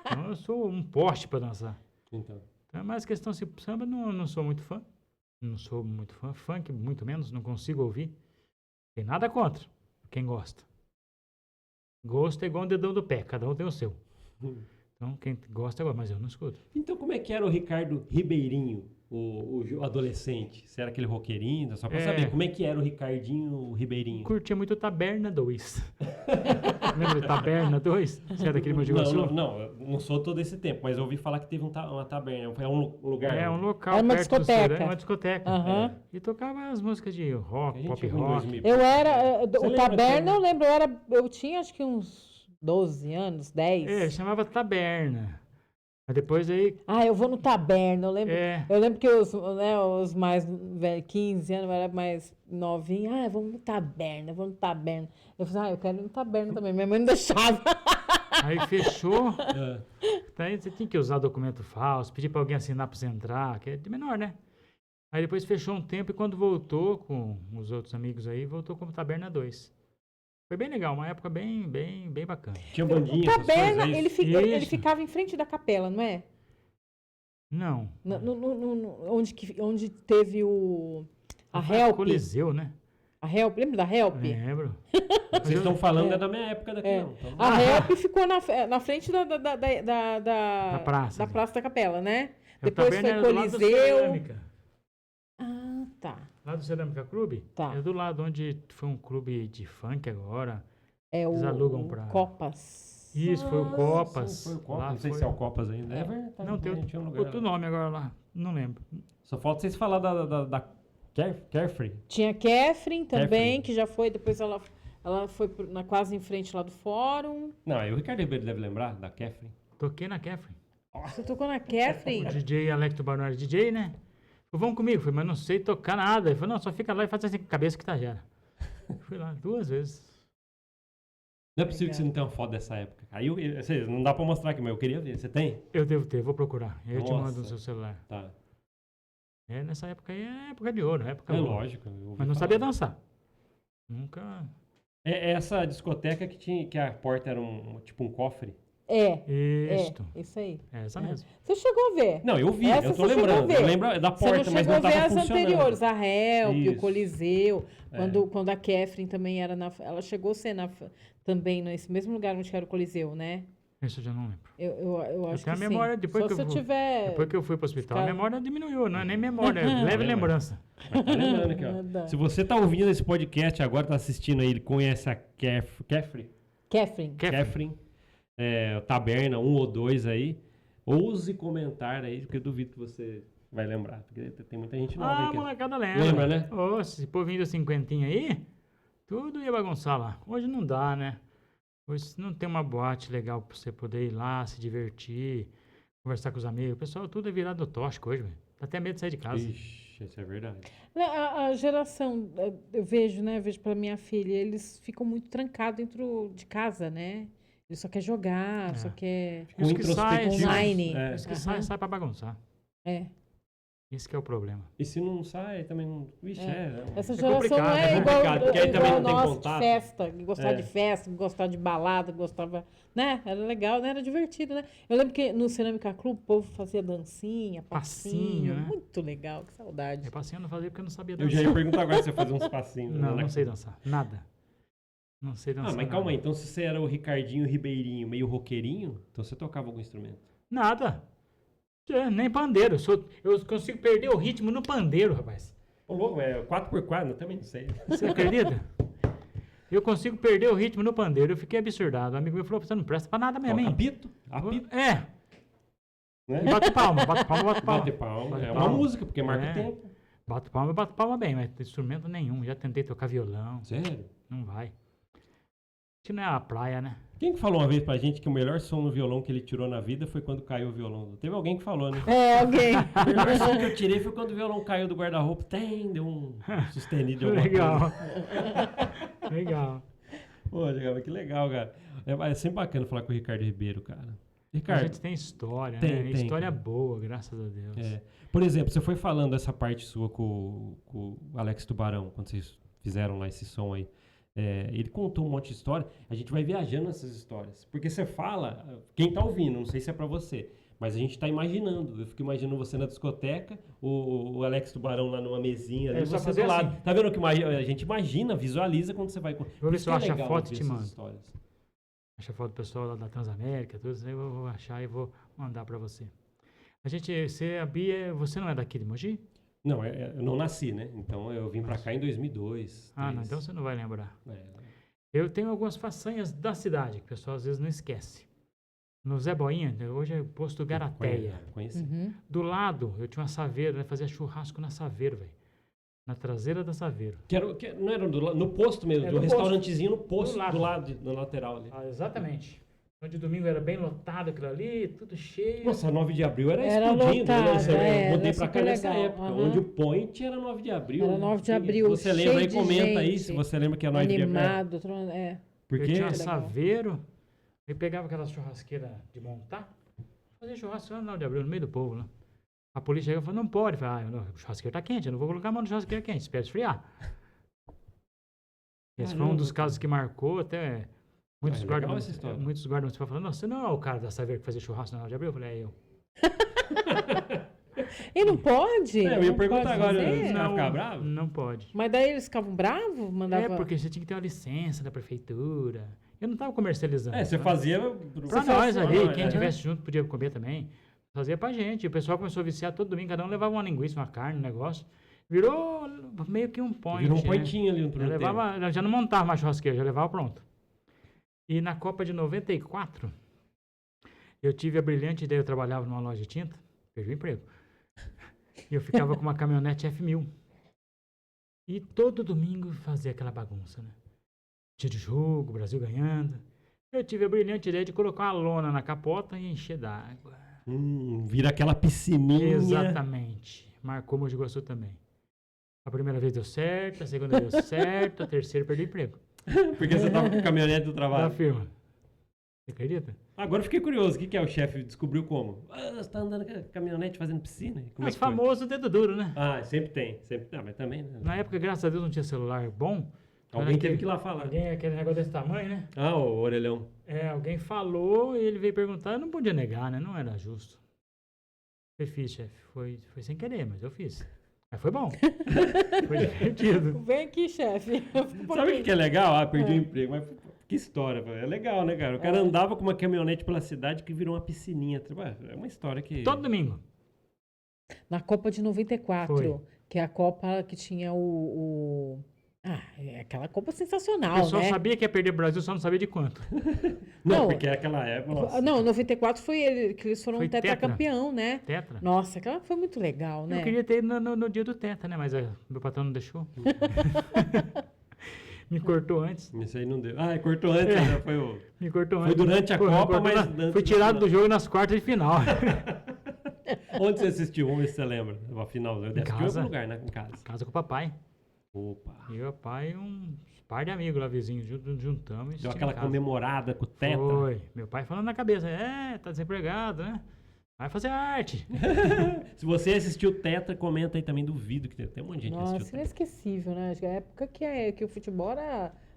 Então eu sou um poste pra dançar. Então. Então, mas questão se samba, não sou muito fã. Não sou muito fã. Funk, muito menos. Não consigo ouvir. Tem nada contra quem gosta. Gosto é igual um dedão do pé. Cada um tem o seu. Então, quem gosta, gosta. Mas eu não escuto. Então, como é que era o Ricardo Ribeirinho, o adolescente? Você era aquele roqueirinho? Só pra saber, como é que era o Ricardinho Ribeirinho? Curtia muito Taberna 2. Lembra de Taberna 2? Você é daquele Mogi Guaçu? Não sou todo esse tempo, mas eu ouvi falar que teve uma taberna. É um lugar. É um local Era uma perto do discoteca. Ceará, uma discoteca. Aham. E tocava as músicas de A rock, gente pop chegou em rock. 2000. Eu era, Você o lembra Taberna, também? eu tinha acho que uns 12 anos, 10. Chamava Taberna. Mas depois aí... Eu vou no Taberna, eu lembro que os mais velhos, 15 anos, eu era mais novinha, vamos no Taberna, vamos no Taberna. Eu falei, eu quero ir no Taberna também, minha mãe não deixava. Aí fechou. É. Daí você tinha que usar documento falso, pedir pra alguém assinar pra você entrar, que é de menor, né? Aí depois fechou um tempo e quando voltou com os outros amigos aí, voltou como Taberna 2. Foi bem legal, uma época bem bacana. Tinha O bandinha, essas Taberna, coisas, é isso? ele Isso. ficava em frente da capela, não é? Não. Onde teve a Help. Coliseu, né? A Help, lembra da Help? Lembro. Vocês estão falando é da minha época daqui, não. Então, A Help ficou na frente da praça. da Praça da Capela, né? O Depois Taberna foi era do lado do Coliseu. Cerâmica. Ah, tá. Lá do Cerâmica Clube? Tá. É do lado onde foi um clube de funk agora. É Eles alugam pra... Copas. Isso, foi o Copas. Sim, foi o Copas. Lá Não sei foi- se é o Copas ainda. É verdade. Não, tem tinha um lugar outro lá. nome agora lá. Não lembro. Só falta vocês falar da Carefree. Tinha Catherine também, Catherine. que já foi, depois ela foi quase em frente lá do fórum. Não, aí o Ricardo Ribeiro deve lembrar da Carefree. Toquei na Catherine. Você tocou na O Catherine? DJ Alecto Barnard, DJ, né? Falei, vamos comigo. Falei, mas não sei tocar nada. Ele falou, não, só fica lá e faz assim com a cabeça que tá já. Fui lá 2 vezes. Não é possível que você não tenha uma foto dessa época. Aí não dá pra mostrar aqui, mas eu queria ver. Você tem? Eu devo ter, vou procurar. Eu te mando Nossa. no seu celular. Tá. Nessa época aí é época de ouro, época É boa. lógico. eu ouvi Mas não falar. sabia dançar. Nunca. É essa discoteca que a porta era tipo um cofre. Isso aí. É essa mesmo. Você chegou a ver? Não, eu vi, Essa eu tô você chegou a lembrando. ver. Eu lembro da Você porta, não mas chegou não a ver tava as funcionando. anteriores, a Help, o Isso. Coliseu, quando a Catherine também era ela chegou a ser também nesse mesmo lugar onde era o Coliseu, né? Isso eu já não lembro. Eu acho tenho que a memória sim. depois Só que se eu eu vou- tiver... Depois que eu fui pro hospital, a Cara. memória diminuiu. Não é nem memória, é leve lembrança. Mas tá lembrando aqui, ó. Nada. Se você tá ouvindo esse podcast agora, tá assistindo aí, ele conhece a Carefree. Catherine. Taberna 1 ou 2 aí. Ouse comentar aí, porque eu duvido que você vai lembrar. Porque tem muita gente nova aí. Ah, que- molecada lembra. Lembra, né? Ô, se povinho da cinquentinha aí, tudo ia bagunçar lá. Hoje não dá, né? Hoje não tem uma boate legal pra você poder ir lá, se divertir, conversar com os amigos. O pessoal tudo é virado tóxico hoje, velho. Dá até medo de sair de casa. Ixi, isso é verdade. A geração, eu vejo, né? Vejo pra minha filha, eles ficam muito trancados dentro de casa, né? Eles só quer jogar, só quer E os que saem, Introspectivos. online. É. Os que saem pra bagunçar. É. Esse que é o problema. E se não sai, também não... Vixe, Essa É geração complicado, não é é igual, complicado, porque aí também igual não tem nós de contato. festa, que gostava de festa, que gostava de balada, que gostava, né? Era legal, né? Era divertido, né? Eu lembro que no Cerâmica Clube o povo fazia dancinha, passinho, né? muito legal, que saudade. Passinho eu não fazia porque eu não sabia Eu já dançar. ia perguntar agora se você fazia uns passinhos. Não, né? não sei dançar. Nada. Não sei dançar. Mas calma nada. aí, então se você era o Ricardinho Ribeirinho, meio roqueirinho, então você tocava algum instrumento? Nada. Nem pandeiro. Eu consigo perder o ritmo no pandeiro, rapaz. Ô, louco, é 4x4, eu também não sei. Você acredita? Eu consigo perder o ritmo no pandeiro. Eu fiquei absurdado. O amigo meu falou, você não presta pra nada mesmo, hein? Apito? É. Né? E bate palma, bate palma, bate palma. Bate palma. Bate É uma palma. música, porque marca É. tempo. Bato palma bem, mas instrumento nenhum. Já tentei tocar violão. Sério? Não vai. Isso não é a praia, né? Quem que falou uma vez pra gente que o melhor som no violão que ele tirou na vida foi quando caiu o violão? Teve alguém que falou, né? Alguém. O melhor som que eu tirei foi quando o violão caiu do guarda-roupa. Deu um sustenido de alguma Legal. coisa. Legal. Pô, legal, que legal, cara. É sempre bacana falar com o Ricardo Ribeiro, cara. A Ricardo, gente tem história, Tem, né? tem, História cara. boa, graças a Deus. por exemplo, você foi falando essa parte sua com o Alex Tubarão, quando vocês fizeram lá esse som aí. Ele contou um monte de história. A gente vai viajando nessas histórias. Porque você fala, quem tá ouvindo, não sei se é pra você, mas a gente tá imaginando. Eu fico imaginando você na discoteca, o Alex Tubarão lá numa mesinha, ali, só você fazer do lado. assim. Tá vendo que a gente imagina, visualiza quando você vai... Vou ver se eu acho a legal foto e ouvir te essas mando. histórias. Acho a foto do pessoal lá da Transamérica, tudo isso aí eu vou achar e vou mandar pra você. A Bia, você não é daqui de Mogi? Não, eu não nasci, né? Então eu vim pra cá em 2002. Ah, não, 2003. então você não vai lembrar. É. Eu tenho algumas façanhas da cidade, que o pessoal às vezes não esquece. No Zé Boinha, hoje é posto Garateia. Conheci. Uhum. Do lado, eu tinha uma Saveiro, né? Fazia churrasco na Saveiro, velho. Na traseira da Saveiro. Não era no posto mesmo, É, do no restaurantezinho no posto, Do lado. do lado, na lateral ali. Ah, exatamente. Onde domingo era bem lotado aquilo ali, tudo cheio. Nossa, 9 de abril era Era explodindo, né? lotado, Eu mudei era pra cá super nessa legal, época, aham. onde o point era 9 de abril. Era né? 9 de abril, Você cheio lembra aí, de comenta aí gente, se você lembra que é 9 de abril. Animado. Porque Eu tinha legal. Saveiro, eu pegava aquela churrasqueira de montar, fazia churrasco lá no 9 de abril, no meio do povo, lá. A polícia chegava e falou, não pode. Eu falei, o churrasqueiro tá quente, eu não vou colocar a mão no churrasqueiro quente, espera esfriar. Esse foi um dos casos que marcou, até muitos legal guardam, essa história. muitos guardam falando, não, você não é o cara da Saveiro que fazia churrasco no 9 de abril? Eu falei, é eu. E não pode? eu ia Não perguntar pode agora, fazer? você vai ficar bravo? Não pode. Mas daí eles ficavam bravos? Mandava... É, porque você tinha que ter uma licença da prefeitura. Eu não estava comercializando. Você tá? fazia... Pra nós ali, quem é. estivesse junto podia comer também. Fazia pra gente. O pessoal começou a viciar todo domingo, cada um levava uma linguiça, uma carne, um negócio. Virou meio que um point. Virou um né? pontinho ali no Eu primeiro tempo. levava, eu já não montava mais churrasqueira, já levava pronto. E na Copa de 94, eu tive a brilhante ideia, eu trabalhava numa loja de tinta, perdi o emprego. E eu ficava com uma caminhonete F1000. E todo domingo fazia aquela bagunça, né? Dia de jogo, Brasil ganhando. Eu tive a brilhante ideia de colocar uma lona na capota e encher d'água. Vira aquela piscininha. Exatamente. Marcou Mogi Guaçu também. A primeira vez deu certo, a segunda deu certo, a terceira perdi o emprego. Porque você tava com a caminhonete do Da trabalho. firma. Você acredita? Agora eu fiquei curioso, o que é o chefe? Descobriu como? Você tá andando com a caminhonete fazendo piscina? Como é Mas que foi? famoso dedo duro, né? Sempre tem. Mas também, né? Na época, graças a Deus, não tinha celular bom. Alguém Era teve que ir lá falar. aquele negócio desse tamanho, né? O orelhão. Alguém falou e ele veio perguntar, eu não podia negar, né? Não era justo. Eu fiz, chefe. Foi sem querer, mas eu fiz. Mas foi bom. Foi divertido. Vem aqui, chefe. Sabe o que é legal? Perdi o emprego, mas que história. É legal, né, cara? O cara andava com uma caminhonete pela cidade que virou uma piscininha. É uma história que... Todo domingo. Na Copa de 94, Foi. que é a Copa que tinha é aquela Copa sensacional, O pessoal né? sabia que ia perder o Brasil, só não sabia de quanto. Não, Não. porque aquela época... Nossa. Não, 94 foi ele, que eles foram Foi tetracampeão, né? Tetra. Nossa, aquela foi muito legal, né? Eu queria ter ido no dia do Tetra, né? Mas meu patrão não deixou. Me cortou antes. Isso aí não deu. Cortou antes, né? Foi o... Me cortou Foi antes. durante a Pô, me Copa, cortou mas na- antes Fui do tirado final. do jogo nas quartas de final. Onde você assistiu? Vamos ver se você lembra. A final. Eu assistiu em casa. algum lugar, né? Em casa. Casa com o papai. Opa. E o papai e um par de amigos lá, vizinhos, juntamos. e Deu assistimos aquela em casa. comemorada com o tetra. Foi. Meu pai falando na cabeça, tá desempregado, né? Vai fazer arte. Se você assistiu Tetra, comenta aí também, duvido que tem um monte de gente que Nossa, assistiu Tetra. inesquecível, né? Acho que é a época que o futebol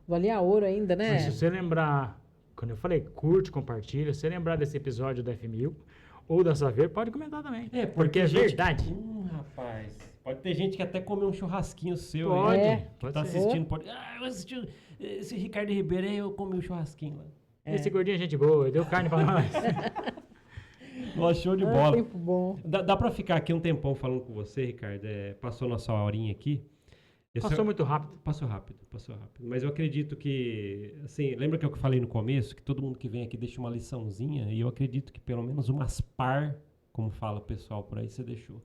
valia ouro ainda, né? Mas se você lembrar, quando eu falei curte, compartilha, se você lembrar desse episódio da F1000 ou da Saveiro, pode comentar também. Porque é gente- verdade. Rapaz, pode ter gente que até comeu um churrasquinho seu. Pode, aí, É. que pode tá ser. assistindo, pode... eu assisti esse Ricardo Ribeiro aí, eu comi um churrasquinho lá. Esse gordinho é gente boa, deu carne pra nós. Nossa, show de Ah, bola. tempo bom. Dá pra ficar aqui um tempão falando com você, Ricardo. Passou nossa horinha aqui. Passou muito rápido. Passou rápido. Mas eu acredito que, assim, lembra que eu falei no começo, que todo mundo que vem aqui deixa uma liçãozinha, e eu acredito que pelo menos umas par, como fala o pessoal por aí, você deixou.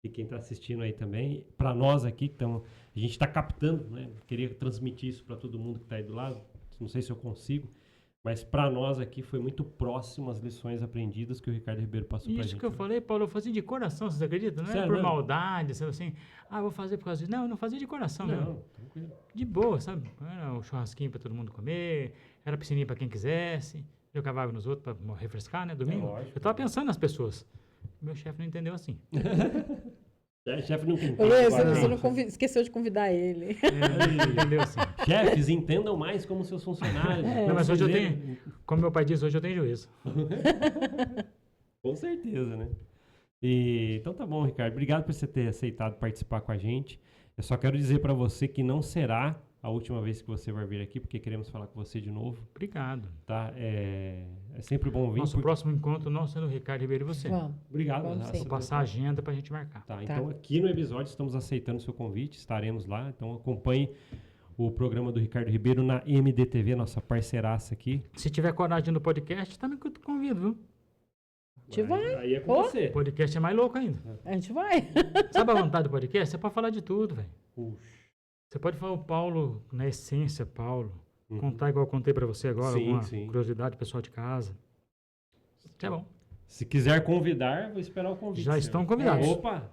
E quem tá assistindo aí também, pra nós aqui, que a gente tá captando, né? Queria transmitir isso pra todo mundo que tá aí do lado, não sei se eu consigo, mas pra nós aqui foi muito próximo as lições aprendidas que o Ricardo Ribeiro passou pra gente. Isso que eu né? falei, Paulo, eu fazia de coração, vocês acreditam? Não é Sério por mesmo? maldade, sabe assim, vou fazer por causa disso. Não, eu não fazia de coração mesmo. Não, tranquilo. De boa, sabe? Era um churrasquinho pra todo mundo comer, era piscininha pra quem quisesse, jogava água nos outros pra refrescar, né? Domingo. lógico. Eu tava pensando nas pessoas. Meu chefe não entendeu assim. Chefe não tem Ô, Luiz, tempo, você né? não esqueceu de convidar ele. Ele entendeu assim. Chefes, entendam mais como seus funcionários. Não, mas hoje eu Vocês tenho, como meu pai diz, hoje eu tenho juízo. Com certeza, né? Então tá bom, Ricardo. Obrigado por você ter aceitado participar com a gente. Eu só quero dizer pra você que não será a última vez que você vai vir aqui, porque queremos falar com você de novo, Obrigado. tá? É sempre bom vir. Nosso porque- próximo encontro não sendo o Ricardo Ribeiro e você. Vamos. Obrigado. Vamos Raça. sim. Vou passar a agenda pra gente marcar. Tá, então aqui no episódio estamos aceitando o seu convite, estaremos lá. Então acompanhe o programa do Ricardo Ribeiro na MDTV, nossa parceiraça aqui. Se tiver coragem no podcast, também convido, viu? A gente vai. Aí é com Ô. você. O podcast é mais louco ainda. A gente vai. Sabe a vontade do podcast? Você pode falar de tudo, velho. Puxa. Você pode falar o Paulo, na essência, Paulo. Uhum. Contar igual eu contei pra você agora, Sim, alguma sim. curiosidade pessoal de casa. Tá bom. Se quiser convidar, vou esperar o convite. Já seu. estão convidados. Opa!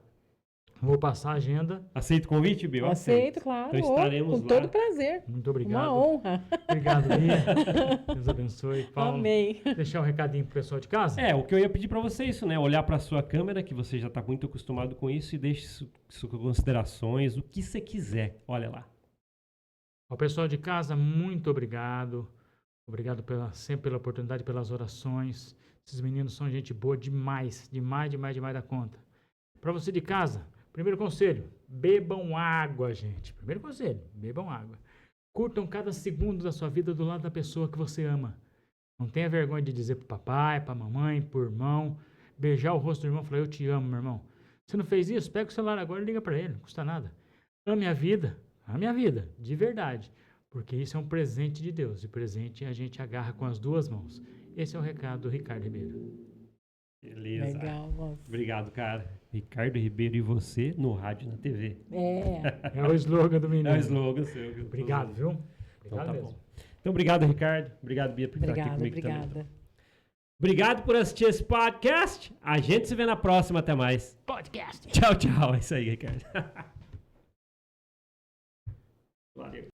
Vou passar a agenda. Aceita o convite, Bill? Aceito, claro. Então estaremos com lá. todo prazer. Muito obrigado. Uma honra. Obrigado, Lia. Deus abençoe. Paulo, Amém. deixar um recadinho pro pessoal de casa? O que eu ia pedir pra você é isso, né? Olhar pra sua câmera, que você já tá muito acostumado com isso, e deixe suas considerações, o que você quiser. Olha lá. Ao pessoal de casa, muito obrigado. Obrigado sempre pela oportunidade, pelas orações. Esses meninos são gente boa demais, demais da conta. Para você de casa, primeiro conselho, bebam água, gente. Primeiro conselho, bebam água. Curtam cada segundo da sua vida do lado da pessoa que você ama. Não tenha vergonha de dizer pro papai, pra mamãe, pro irmão, beijar o rosto do irmão e falar, eu te amo, meu irmão. Você não fez isso? Pega o celular agora e liga para ele, não custa nada. Ame a vida, de verdade. Porque isso é um presente de Deus. E presente a gente agarra com as duas mãos. Esse é o recado do Ricardo Ribeiro. Beleza. Legal, nossa. Obrigado, cara. Ricardo Ribeiro e você no rádio e na TV. É. É o slogan do menino. É o slogan seu. viu? Obrigado, viu? Então Obrigado tá mesmo. bom. Então, obrigado, Ricardo. Obrigado, Bia, por estar aqui Obrigada, comigo também. obrigada. Obrigado por assistir esse podcast. A gente se vê na próxima. Até mais. Podcast. Tchau, tchau. É isso aí, Ricardo. Valeu.